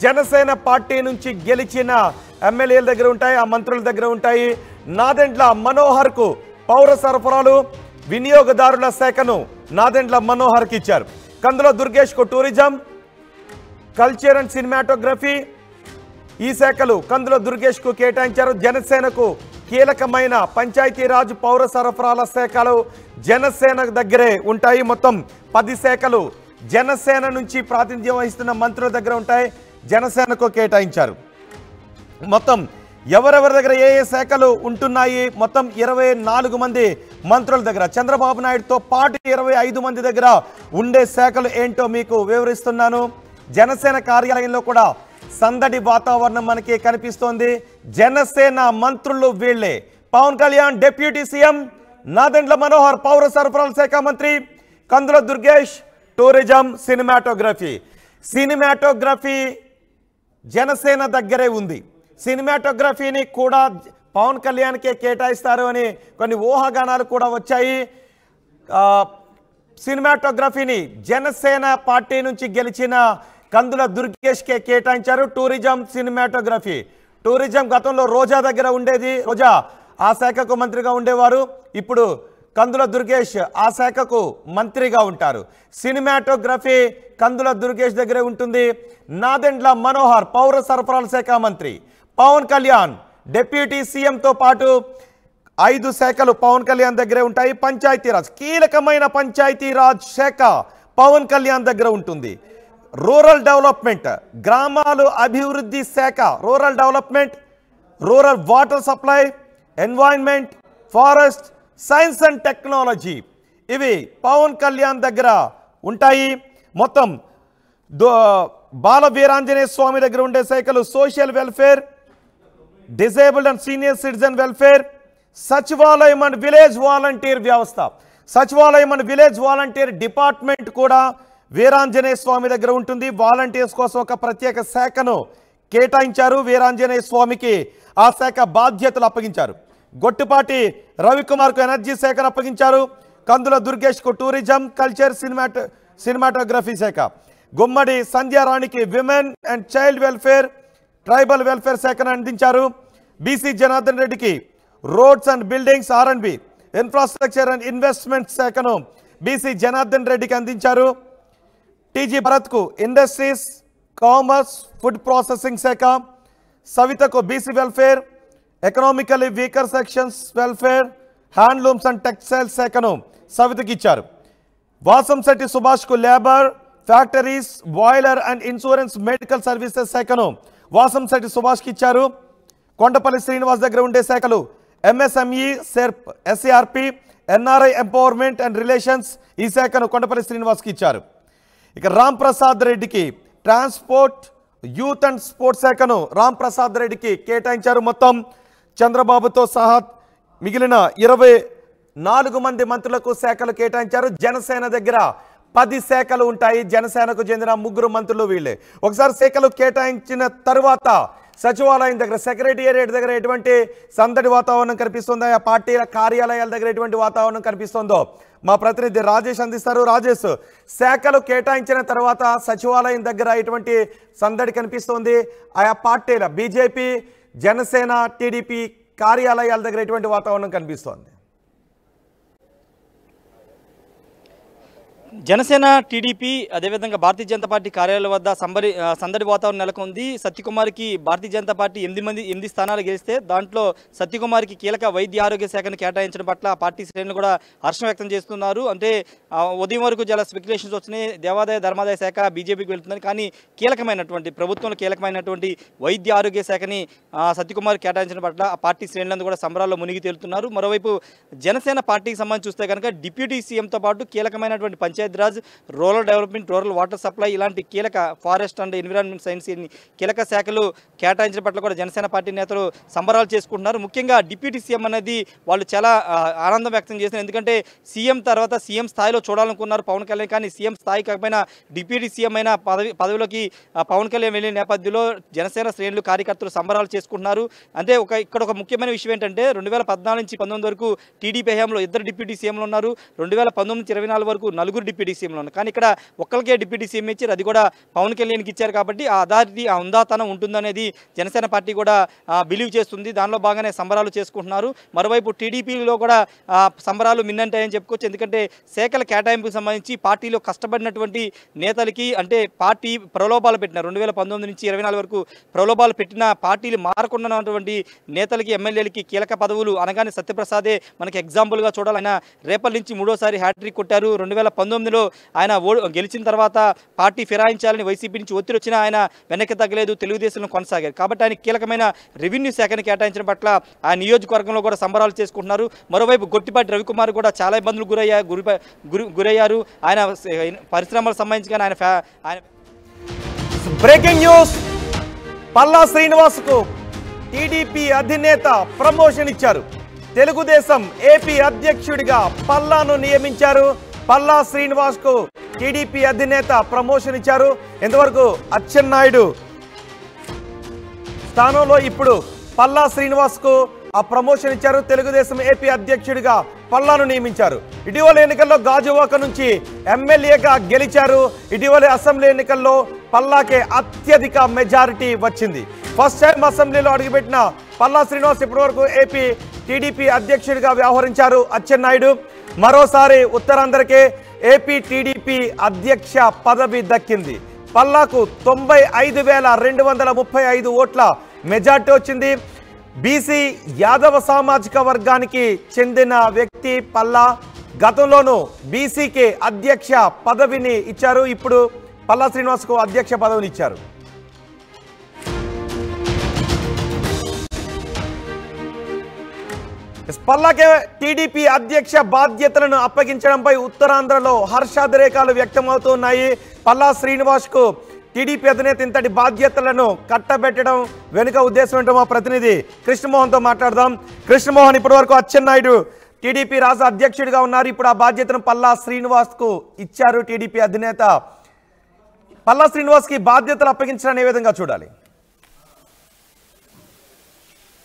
జనసేన పార్టీ నుంచి గెలిచిన ఎమ్మెల్యేల దగ్గర ఉంటాయి, ఆ మంత్రుల దగ్గర ఉంటాయి. నాదెండ్ల మనోహర్కు పౌర సరఫరాలు, వినియోగదారుల శాఖను నాదెండ్ల మనోహర్కి ఇచ్చారు. కందుల దుర్గేష్కు టూరిజం, కల్చర్ అండ్ సినిమాటోగ్రఫీ ఈ శాఖలు కందుల దుర్గేష్కు కేటాయించారు. జనసేనకు కీలకమైన పంచాయతీరాజ్, పౌర సరఫరాల శాఖలు జనసేన దగ్గరే ఉంటాయి. మొత్తం 10 శాఖలు జనసేన నుంచి ప్రాతినిధ్యం వహిస్తున్న మంత్రుల దగ్గర ఉంటాయి, జనసేనకు కేటాయించారు. మొత్తం ఎవరెవరి దగ్గర ఏ ఏ శాఖలు ఉంటున్నాయి? మొత్తం 24 మంది మంత్రుల దగ్గర, చంద్రబాబు నాయుడుతో పాటు 25 మంది దగ్గర ఉండే శాఖలు ఏంటో మీకు వివరిస్తున్నాను. జనసేన కార్యాలయంలో కూడా సందడి వాతావరణం మనకి కనిపిస్తోంది. జనసేన మంత్రులు వీళ్ళే: పవన్ కళ్యాణ్ డిప్యూటీ సీఎం, నాదెండ్ల మనోహర్ పౌర సరఫరాల శాఖ మంత్రి, Kandula Durgesh tourism, cinematography. Cinematography Janasena దగ్గరే ఉంది. సినిమాటోగ్రఫీని కూడా పవన్ కళ్యాణ్కే కేటాయిస్తారు అని కొన్ని ఊహాగానాలు కూడా వచ్చాయి. సినిమాటోగ్రఫీని జనసేన పార్టీ నుంచి గెలిచిన కందుల దుర్గేష్కే కేటాయించారు. Tourism, cinematography. టూరిజం గతంలో రోజా దగ్గర ఉండేది, రోజా ఆ శాఖకు మంత్రిగా ఉండేవారు. ఇప్పుడు కందుల దుర్గేష్ ఆ శాఖకు మంత్రిగా ఉంటారు. సినిమాటోగ్రఫీ కందుల దుర్గేష్ దగ్గరే ఉంటుంది. నాదెండ్ల మనోహర్ పౌర సరఫరాల శాఖ మంత్రి, పవన్ కళ్యాణ్ డిప్యూటీ సీఎంతో పాటు 5 శాఖలు పవన్ కళ్యాణ్ దగ్గరే ఉంటాయి. పంచాయతీరాజ్, కీలకమైన పంచాయతీరాజ్ శాఖ పవన్ కళ్యాణ్ దగ్గర ఉంటుంది. రూరల్ డెవలప్మెంట్, గ్రామాలు అభివృద్ధి శాఖ, rural development, rural water supply, environment, forest, science and technology ఇవి పవన్ కళ్యాణ్ దగ్గర ఉంటాయి. మొత్తం బాల వీరాంజనేయ స్వామి దగ్గర ఉండే శాఖలు social welfare, disabled and senior citizen welfare, సచివాలయం అండ్ విలేజ్ వాలంటీర్ వ్యవస్థ. సచివాలయం అండ్ విలేజ్ వాలంటీర్ డిపార్ట్మెంట్ కూడా వీరాంజనేయ స్వామి దగ్గర ఉంటుంది. వాలంటీర్స్ కోసం ఒక ప్రత్యేక శాఖను కేటాయించారు. వీరాంజనేయ స్వామికి ఆ శాఖ బాధ్యతలు అప్పగించారు. గొట్టిపాటి రవికుమార్కు ఎనర్జీ శాఖను అప్పగించారు. కందుల దుర్గేష్కు టూరిజం, కల్చర్, సినిమాటోగ్రఫీ శాఖ. గుమ్మడి సంధ్యారాణికి women and child welfare, tribal welfare శాఖను అందించారు. బీసీ జనార్దన్ రెడ్డికి roads and buildings, R&B, infrastructure and investment శాఖను బీసీ జనార్దన్ రెడ్డికి అందించారు. టీజీ భరత్కు ఇండస్ట్రీస్, కామర్స్, ఫుడ్ ప్రాసెసింగ్ శాఖ. సవితకు BC welfare, economically weaker sections welfare, handlooms and textiles శాఖను సవితకి ఇచ్చారు. వాసంశెట్టి సుభాష్కు labour, factories, boiler and insurance medical services శాఖను వాసంశెట్టి సుభాష్కి ఇచ్చారు. కొండపల్లి శ్రీనివాస్ దగ్గర ఉండే శాఖలు MSME, SERP, SARP, NRI empowerment and relations ఈ శాఖను కొండపల్లి శ్రీనివాస్కి ఇచ్చారు. ఇక రామ్ ప్రసాద్ రెడ్డికి ట్రాన్స్పోర్ట్, యూత్ అండ్ స్పోర్ట్స్ శాఖను రామ్ ప్రసాద్ రెడ్డికి కేటాయించారు. మొత్తం చంద్రబాబుతో సహా మిగిలిన 4 మంది మంత్రులకు శాఖలు కేటాయించారు. జనసేన దగ్గర 10 శాఖలు ఉంటాయి. జనసేనకు చెందిన 3 మంత్రులు వీళ్ళే. ఒకసారి శాఖలు కేటాయించిన తర్వాత సచివాలయం దగ్గర, సెక్రటేరియట్ దగ్గర ఎటువంటి సందడి వాతావరణం కనిపిస్తుందో, ఆ పార్టీల కార్యాలయాల దగ్గర ఎటువంటి వాతావరణం కనిపిస్తుందో మా ప్రతినిధి రాజేష్ అందిస్తారు. రాజేష్, శాఖలు కేటాయించిన తర్వాత సచివాలయం దగ్గర ఎటువంటి సందడి కనిపిస్తోంది? ఆయా పార్టీల బీజేపీ, జనసేన, టీడీపీ కార్యాలయాల దగ్గర ఎటువంటి వాతావరణం కనిపిస్తోంది? జనసేన, టీడీపీ, అదేవిధంగా భారతీయ జనతా పార్టీ కార్యాలయాల వద్ద సందడి వాతావరణం నెలకొంది. సత్యకుమార్కి భారతీయ జనతా పార్టీ 8 స్థానాలు గెలిస్తే దాంట్లో సత్యకుమార్కి కీలక వైద్య ఆరోగ్య శాఖను కేటాయించడం పట్ల ఆ పార్టీ శ్రేణులు కూడా హర్షం వ్యక్తం చేస్తున్నారు. అంటే ఉదయం వరకు చాలా స్పెక్యులేషన్స్ వచ్చినాయి, దేవాదాయ ధర్మాదాయ శాఖ బీజేపీకి వెళ్తుందని. కానీ కీలకమైనటువంటి ప్రభుత్వంలో కీలకమైనటువంటి వైద్య ఆరోగ్య శాఖని సత్యకుమార్ కేటాయించడం పట్ల ఆ పార్టీ శ్రేణులందరూ కూడా సంబరాల్లో మునిగి తేలుతున్నారు. మరోవైపు జనసేన పార్టీకి సంబంధించి చూస్తే కనుక డిప్యూటీ సీఎంతో పాటు కీలకమైనటువంటి Panchayati Raj, rural development, rural water supply ఇలాంటి కీలక ఫారెస్ట్ అండ్ ఎన్విరాన్మెంట్ సైన్స్ కీలక శాఖలు కేటాయించిన పట్ల కూడా జనసేన పార్టీ నేతలు సంబరాలు చేసుకుంటున్నారు. ముఖ్యంగా డిప్యూటీ సీఎం అనేది వాళ్ళు చాలా ఆనందం వ్యక్తం చేస్తున్నారు. ఎందుకంటే సీఎం తర్వాత సీఎం స్థాయిలో చూడాలనుకున్నారు పవన్ కళ్యాణ్. కానీ సీఎం స్థాయి కాకపోయినా డిప్యూటీ సీఎం అయిన పదవిలోకి పవన్ కళ్యాణ్ వెళ్ళిన నేపథ్యంలో జనసేన శ్రేణులు కార్యకర్తలు సంబరాలు చేసుకుంటున్నారు. అంటే ఇక్కడ ఒక ముఖ్యమైన విషయం ఏంటంటే 2014 నుంచి 19 వరకు టీడీపీ హయాంలో 2 డిప్యూటీ సీఎంలు ఉన్నారు. 2019 నుంచి 24 వరకు 4 డిప్యూటీ సీఎంలు ఉన్నారు. కానీ ఇక్కడ ఒక్కరికే డిప్యూటీ సీఎం ఇచ్చారు, అది కూడా పవన్ కళ్యాణ్కి ఇచ్చారు. కాబట్టి ఆ అథారిటీ, ఆ ఉందాతనం ఉంటుందనేది జనసేన పార్టీ కూడా బిలీవ్ చేస్తుంది. దానిలో బాగానే సంబరాలు చేసుకుంటున్నారు. మరోవైపు టీడీపీలో కూడా సంబరాలు మిన్నంటాయని చెప్పుకోవచ్చు. ఎందుకంటే శాఖల కేటాయింపుకు సంబంధించి పార్టీలో కష్టపడినటువంటి నేతలకి, అంటే పార్టీ ప్రలోభాలు పెట్టిన 2019 నుంచి 24 వరకు ప్రలోభాలు పెట్టిన పార్టీలు మారకుండాన్నటువంటి నేతలకి, ఎమ్మెల్యేలకి కీలక పదవులు అనగానే సత్యప్రసాదే మనకి ఎగ్జాంపుల్గా చూడాలి. ఆయన రేపటి నుంచి 3వ హ్యాట్రిక్ కొట్టారు. 2019లో ఆయన గెలిచిన తర్వాత పార్టీ ఫిరాయించాలని వైసీపీ నుంచి ఒత్తిడి వచ్చినా ఆయన వెనక్కి తగ్గలేదు, తెలుగుదేశంలో కొనసాగారు. కాబట్టి ఆయన కీలకమైన రెవెన్యూ శాఖను కేటాయించడం పట్ల ఆ నియోజకవర్గంలో కూడా సంబరాలు చేసుకుంటున్నారు. మరోవైపు గొట్టిపాటి రవికుమార్ కూడా చాలా ఇబ్బందులు గురయ్యారు. ఆయన పరిశ్రమలకు సంబంధించి కానీ ఆయన బ్రేకింగ్ న్యూస్, పల్లా శ్రీనివాస్కు టీడీపీ అధినేత ప్రమోషన్ ఇచ్చారు. తెలుగుదేశం ఏపీ అధ్యక్షుడిగా పల్లాను నియమించారు. పల్లా శ్రీనివాస్కు టీడీపీ అధినేత ప్రమోషన్ ఇచ్చారు. ఇంతవరకు అచ్చెన్నాయుడు స్థానంలో ఇప్పుడు పల్లా శ్రీనివాస్కు ఆ ప్రమోషన్ ఇచ్చారు. తెలుగుదేశం ఏపీ అధ్యక్షుడిగా పల్లాను నియమించారు. ఇటీవల ఎన్నికల్లో గాజువాక నుంచి ఎమ్మెల్యేగా గెలిచారు. ఇటీవల అసెంబ్లీ ఎన్నికల్లో పల్లాకే అత్యధిక మెజారిటీ వచ్చింది. ఫస్ట్ టైం అసెంబ్లీలో అడుగుపెట్టిన పల్లా శ్రీనివాస్ ఇప్పటివరకు ఏపీ టీడీపీ అధ్యక్షుడిగా వ్యవహరించారు. అచ్చెన్నాయుడు మరోసారి ఉత్తరాంధ్రకే ఏపీ టీడీపీ అధ్యక్ష పదవి దక్కింది. పల్లాకు 95,235 ఓట్ల మెజార్టీ వచ్చింది. బీసీ యాదవ సామాజిక వర్గానికి చెందిన వ్యక్తి పల్లా. గతంలోనూ బీసీకి అధ్యక్ష పదవిని ఇచ్చారు. ఇప్పుడు పల్లా శ్రీనివాస్కు అధ్యక్ష పదవిని ఇచ్చారు. పల్లాకే టీడీపీ అధ్యక్ష బాధ్యతలను అప్పగించడంపై ఉత్తరాంధ్రలో హర్షాతిరేకాలు వ్యక్తమవుతున్నాయి. పల్లా శ్రీనివాస్కు టీడీపీ అధినేత ఇంతటి బాధ్యతలను కట్టబెట్టడం వెనుక ఉద్దేశం ఏంటో మా ప్రతినిధి కృష్ణమోహన్తో మాట్లాడదాం. కృష్ణమోహన్, ఇప్పటివరకు అచ్చెన్నాయుడు టీడీపీ రాష్ట్ర అధ్యక్షుడిగా ఉన్నారు. ఇప్పుడు ఆ బాధ్యతను పల్లా శ్రీనివాస్కు ఇచ్చారు టీడీపీ అధినేత. పల్లా శ్రీనివాస్కి బాధ్యతలు అప్పగించడాన్ని ఏ విధంగా చూడాలి?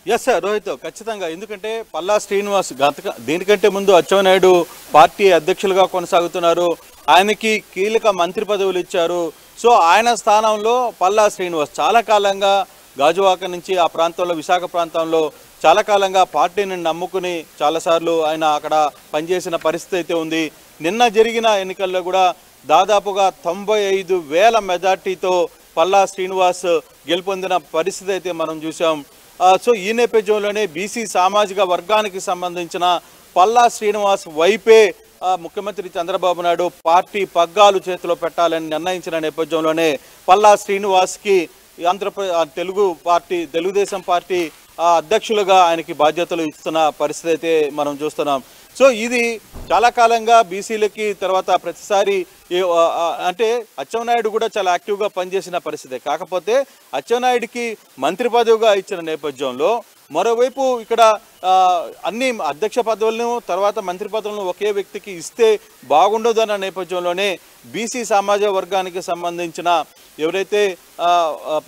ఎస్ సార్ రోహిత్, ఖచ్చితంగా. ఎందుకంటే పల్లా శ్రీనివాస్ దీనికంటే ముందు అచ్చెన్నాయుడు పార్టీ అధ్యక్షులుగా కొనసాగుతున్నారు. ఆయనకి కీలక మంత్రి పదవులు ఇచ్చారు. సో ఆయన స్థానంలో పల్లా శ్రీనివాస్ చాలా కాలంగా గాజువాక నుంచి ఆ ప్రాంతంలో, విశాఖ ప్రాంతంలో చాలా కాలంగా పార్టీని నమ్ముకుని చాలాసార్లు ఆయన అక్కడ పనిచేసిన పరిస్థితి అయితే ఉంది. నిన్న జరిగిన ఎన్నికల్లో కూడా దాదాపుగా 95,000 మెజార్టీతో పల్లా శ్రీనివాస్ గెలుపొందిన పరిస్థితి అయితే మనం చూసాం. సో ఈ నేపథ్యంలోనే బీసీ సామాజిక వర్గానికి సంబంధించిన పల్లా శ్రీనివాస్ వైపే ముఖ్యమంత్రి చంద్రబాబు నాయుడు పార్టీ పగ్గాలు చేతిలో పెట్టాలని నిర్ణయించిన నేపథ్యంలోనే పల్లా శ్రీనివాస్కి తెలుగుదేశం పార్టీ అధ్యక్షులుగా ఆయనకి బాధ్యతలు ఇస్తున్న పరిస్థితి అయితే మనం చూస్తున్నాం. సో ఇది చాలా కాలంగా బీసీలకి తర్వాత ప్రతిసారి అంటే అచ్చెన్నాయుడు కూడా చాలా యాక్టివ్గా పనిచేసిన పరిస్థితి. కాకపోతే అచ్చెన్నాయుడికి మంత్రి పదవిగా ఇచ్చిన నేపథ్యంలో మరోవైపు ఇక్కడ అన్ని అధ్యక్ష పదవులను తర్వాత మంత్రి పదవులను ఒకే వ్యక్తికి ఇస్తే బాగుండదన్న నేపథ్యంలోనే బీసీ సామాజిక వర్గానికి సంబంధించిన ఎవరైతే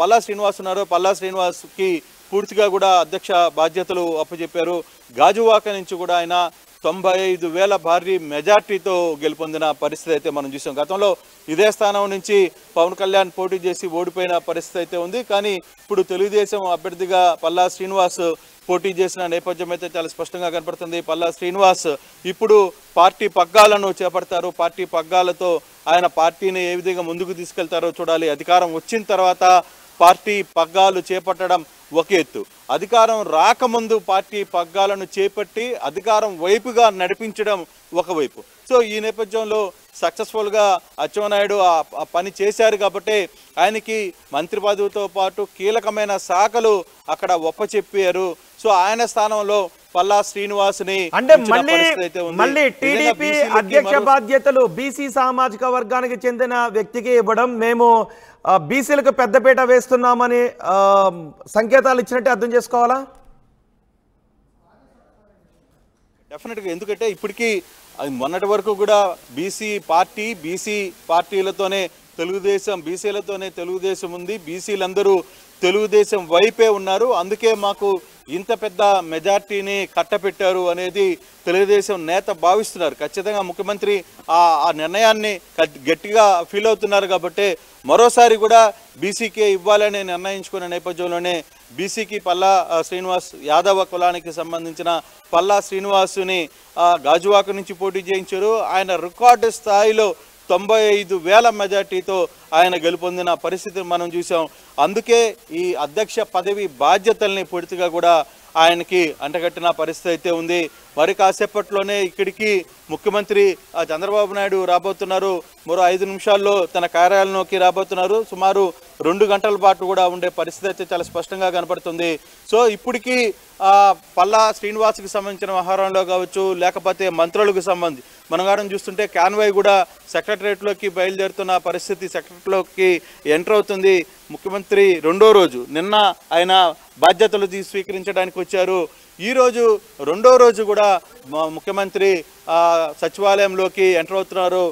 పల్లా శ్రీనివాస్ ఉన్నారో పల్లా శ్రీనివాస్కి పూర్తిగా కూడా అధ్యక్ష బాధ్యతలు అప్పచెప్పారు. గాజువాక నుంచి కూడా ఆయన 95,000 భారీ మెజార్టీతో గెలుపొందిన పరిస్థితి అయితే మనం చూసాం. గతంలో ఇదే స్థానం నుంచి పవన్ కళ్యాణ్ పోటీ చేసి ఓడిపోయిన పరిస్థితి అయితే ఉంది. కానీ ఇప్పుడు తెలుగుదేశం అభ్యర్థిగా పల్లా శ్రీనివాస్ పోటీ చేసిన నేపథ్యం అయితే చాలా స్పష్టంగా కనపడుతుంది. పల్లా శ్రీనివాస్ ఇప్పుడు పార్టీ పగ్గాలను చేపడతారు. పార్టీ పగ్గాలతో ఆయన పార్టీని ఏ విధంగా ముందుకు తీసుకెళ్తారో చూడాలి. అధికారం వచ్చిన తర్వాత పార్టీ పగ్గాలు చేపట్టడం ఒక ఎత్తు, అధికారం రాకముందు పార్టీ పగ్గాలను చేపట్టి అధికారం వైపుగా నడిపించడం ఒకవైపు. సో ఈ నేపథ్యంలో సక్సెస్ఫుల్గా అచ్చెన్నాయుడు ఆ పని చేశారు కాబట్టి ఆయనకి మంత్రి పదవితో పాటు కీలకమైన శాఖలు అక్కడ ఒప్పచెప్పారు. సో ఆయన స్థానంలో పల్లా శ్రీనివాస్ని అంటే మళ్ళీ టీడీపీ అధ్యక్ష బాధ్యతలు బీసీ సామాజిక వర్గానికి చెందిన వ్యక్తికి ఇవ్వడం, మేము బీసీలకు పెద్దపీట వేస్తున్నామని సంకేతాలు ఇచ్చినట్టే అర్థం చేసుకోవాలా? డెఫినెట్గా, ఎందుకంటే ఇప్పటికీ మొన్నటి వరకు కూడా బీసీ పార్టీలతోనే తెలుగుదేశం, బీసీలతోనే తెలుగుదేశం ఉంది, బీసీలందరూ తెలుగుదేశం వైపే ఉన్నారు, అందుకే మాకు ఇంత పెద్ద మెజార్టీని కట్టపెట్టారు అనేది తెలుగుదేశం నేత భావిస్తున్నారు. ఖచ్చితంగా ముఖ్యమంత్రి ఆ నిర్ణయాన్ని గట్టిగా ఫీల్ అవుతున్నారు కాబట్టి మరోసారి కూడా బీసీకే ఇవ్వాలని నిర్ణయించుకునే నేపథ్యంలోనే బీసీకి పల్లా శ్రీనివాస్ యాదవ కులానికి సంబంధించిన పల్లా శ్రీనివాసుని గాజువాక నుంచి పోటీ చేయించారు. ఆయన రికార్డు స్థాయిలో 95,000 మెజార్టీతో ఆయన గెలుపొందిన పరిస్థితి మనం చూసాం. అందుకే ఈ అధ్యక్ష పదవి బాధ్యతల్ని పూర్తిగా కూడా ఆయనకి అంటగట్టిన పరిస్థితి అయితే ఉంది. మరి కాసేపట్లోనే ఇక్కడికి ముఖ్యమంత్రి చంద్రబాబు నాయుడు రాబోతున్నారు. మరో 5 నిమిషాల్లో తన కార్యాలయంలోకి రాబోతున్నారు. సుమారు 2 గంటల పాటు కూడా ఉండే పరిస్థితి అయితే చాలా స్పష్టంగా కనపడుతుంది. సో ఇప్పటికీ పల్లా శ్రీనివాస్కి సంబంధించిన వ్యవహారంలో కావచ్చు, లేకపోతే మంత్రులకు సంబంధించి మనం గారం చూస్తుంటే కాన్వాయ్ కూడా సెక్రటరేట్లోకి బయలుదేరుతున్న పరిస్థితి, సెక్రటరీలోకి ఎంటర్ అవుతుంది. ముఖ్యమంత్రి 2వ రోజు నిన్న ఆయన బాధ్యతలు స్వీకరించడానికి వచ్చారు. ఈరోజు 2వ రోజు కూడా ముఖ్యమంత్రి సచివాలయంలోకి ఎంటర్ అవుతున్నారు.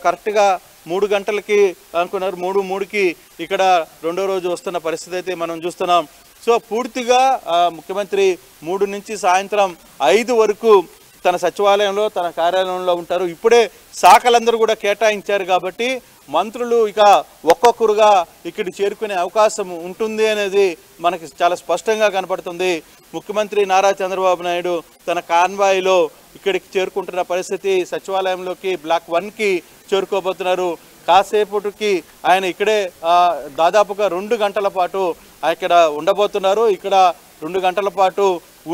కరెక్ట్గా 3 గంటలకి అనుకున్నారు, 3:03కి ఇక్కడ 2వ రోజు వస్తున్న పరిస్థితి అయితే మనం చూస్తున్నాం. సో పూర్తిగా ముఖ్యమంత్రి 3 నుంచి సాయంత్రం 5 వరకు తన సచివాలయంలో, తన కార్యాలయంలో ఉంటారు. ఇప్పుడే శాఖలందరూ కూడా కేటాయించారు కాబట్టి మంత్రులు ఇక ఒక్కొక్కరుగా ఇక్కడ చేరుకునే అవకాశం ఉంటుంది అనేది మనకి చాలా స్పష్టంగా కనపడుతుంది. ముఖ్యమంత్రి నారా చంద్రబాబు నాయుడు తన కాన్వాయ్లో ఇక్కడికి చేరుకుంటున్న పరిస్థితి. సచివాలయంలోకి బ్లాక్ 1కి చేరుకోబోతున్నారు. కాసేపటికి ఆయన ఇక్కడే దాదాపుగా 2 గంటల పాటు ఇక్కడ ఉండబోతున్నారు. ఇక్కడ 2 గంటల పాటు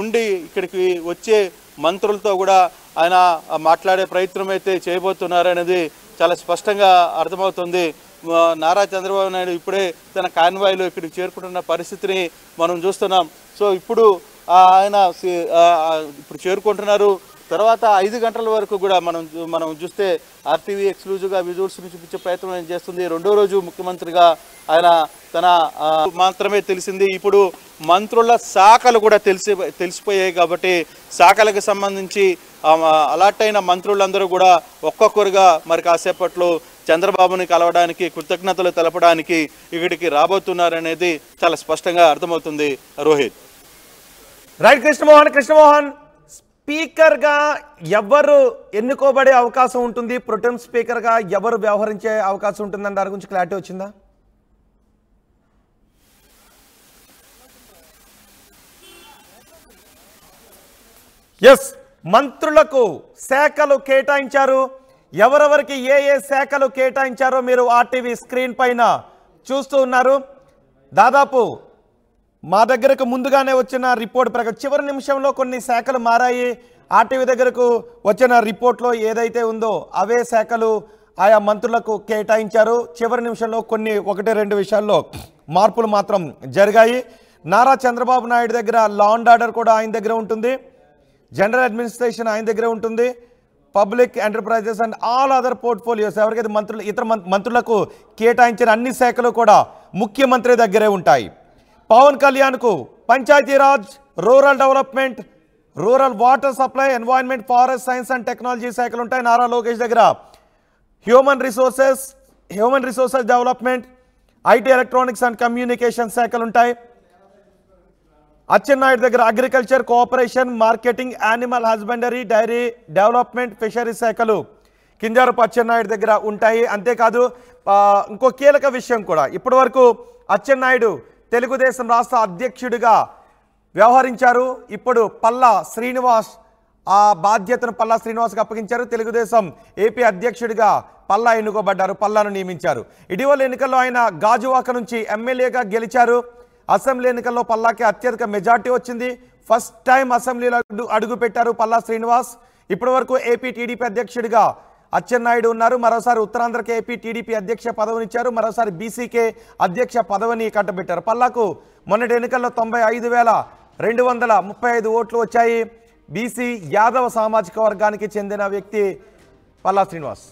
ఉండి ఇక్కడికి వచ్చే మంత్రులతో కూడా ఆయన మాట్లాడే ప్రయత్నం అయితే చేయబోతున్నారు అనేది చాలా స్పష్టంగా అర్థమవుతుంది. నారా చంద్రబాబు నాయుడు ఇప్పుడే తన కాన్వాయ్లో ఇక్కడికి చేరుకుంటున్న పరిస్థితిని మనం చూస్తున్నాం. సో ఇప్పుడు ఆయన ఇప్పుడు చేరుకుంటున్నారు. తర్వాత 5 గంటల వరకు కూడా మనం చూస్తే ఆర్టీవీ ఎక్స్క్లూజివ్గా విజువల్స్ని చూపించే ప్రయత్నం చేస్తుంది. 2వ రోజు ముఖ్యమంత్రిగా ఆయన తన మాత్రమే తెలిసింది. ఇప్పుడు మంత్రుల శాఖలు కూడా తెలిసిపోయాయి కాబట్టి శాఖలకు సంబంధించి అలాట్ అయిన మంత్రులందరూ కూడా ఒక్కొక్కరుగా మరి కాసేపట్లో చంద్రబాబుని కలవడానికి, కృతజ్ఞతలు తెలపడానికి ఇక్కడికి రాబోతున్నారనేది చాలా స్పష్టంగా అర్థమవుతుంది. రోహిత్. రైట్. కృష్ణమోహన్, స్పీకర్గా ఎవరు ఎన్నుకోబడే అవకాశం ఉంటుంది, ప్రొటెం స్పీకర్గా ఎవరు వ్యవహరించే అవకాశం ఉంటుందని దాని గురించి క్లారిటీ వచ్చిందా? ఎస్, మంత్రులకు శాఖలు కేటాయించారు. ఎవరెవరికి ఏ శాఖలు కేటాయించారో మీరు ఆర్టీవీ స్క్రీన్ పైన చూస్తూ ఉన్నారు. దాదాపు మా దగ్గరకు ముందుగానే వచ్చిన రిపోర్ట్ ప్రకారం చివరి నిమిషంలో కొన్ని శాఖలు మారాయి. ఆర్టీవీ దగ్గరకు వచ్చిన రిపోర్ట్లో ఏదైతే ఉందో అవే శాఖలు ఆయా మంత్రులకు కేటాయించారు. చివరి నిమిషంలో కొన్ని 1-2 విషయాల్లో మార్పులు మాత్రం జరిగాయి. నారా చంద్రబాబు నాయుడు దగ్గర లా అండ్ ఆర్డర్ కూడా ఆయన దగ్గర ఉంటుంది, జనరల్ అడ్మినిస్ట్రేషన్ ఆయన దగ్గర ఉంటుంది, public enterprises and all other portfolios ఎవరికైతే ఇతర మంత్రులకు కేటాయించిన అన్ని శాఖలు కూడా ముఖ్యమంత్రి దగ్గరే ఉంటాయి. పవన్ కళ్యాణ్కు Panchayati Raj, rural development, rural water supply, environment, forest science and technology శాఖలు ఉంటాయి. నారా లోకేష్ దగ్గర human resources development, IT, electronics and communication శాఖలు ఉంటాయి. అచ్చెన్నాయుడు దగ్గర agriculture, cooperation, marketing, animal husbandry, dairy development, fisheries శాఖలు కింజారపు అచ్చెన్నాయుడు దగ్గర ఉంటాయి. అంతేకాదు ఇంకో కీలక విషయం కూడా, ఇప్పటి వరకు అచ్చెన్నాయుడు తెలుగుదేశం రాష్ట్ర అధ్యక్షుడిగా వ్యవహరించారు. ఇప్పుడు పల్లా శ్రీనివాస్ ఆ బాధ్యతను పల్లా శ్రీనివాస్కి అప్పగించారు. తెలుగుదేశం ఏపీ అధ్యక్షుడిగా పల్లా ఎన్నుకోబడ్డారు, పల్లాను నియమించారు. ఇటీవల ఎన్నికల్లో ఆయన గాజువాక నుంచి ఎమ్మెల్యేగా గెలిచారు. అసెంబ్లీ ఎన్నికల్లో పల్లాకి అత్యధిక మెజార్టీ వచ్చింది. ఫస్ట్ టైం అసెంబ్లీలో అడుగు పెట్టారు పల్లా శ్రీనివాస్. ఇప్పటి వరకు ఏపీ టీడీపీ అధ్యక్షుడిగా అచ్చెన్నాయుడు ఉన్నారు. మరోసారి ఉత్తరాంధ్రకి ఏపీ టీడీపీ అధ్యక్ష పదవినిచ్చారు. మరోసారి బీసీకే అధ్యక్ష పదవిని కట్టబెట్టారు. పల్లాకు మొన్నటి ఎన్నికల్లో 95,235 ఓట్లు వచ్చాయి. బీసీ యాదవ సామాజిక వర్గానికి చెందిన వ్యక్తి పల్లా శ్రీనివాస్.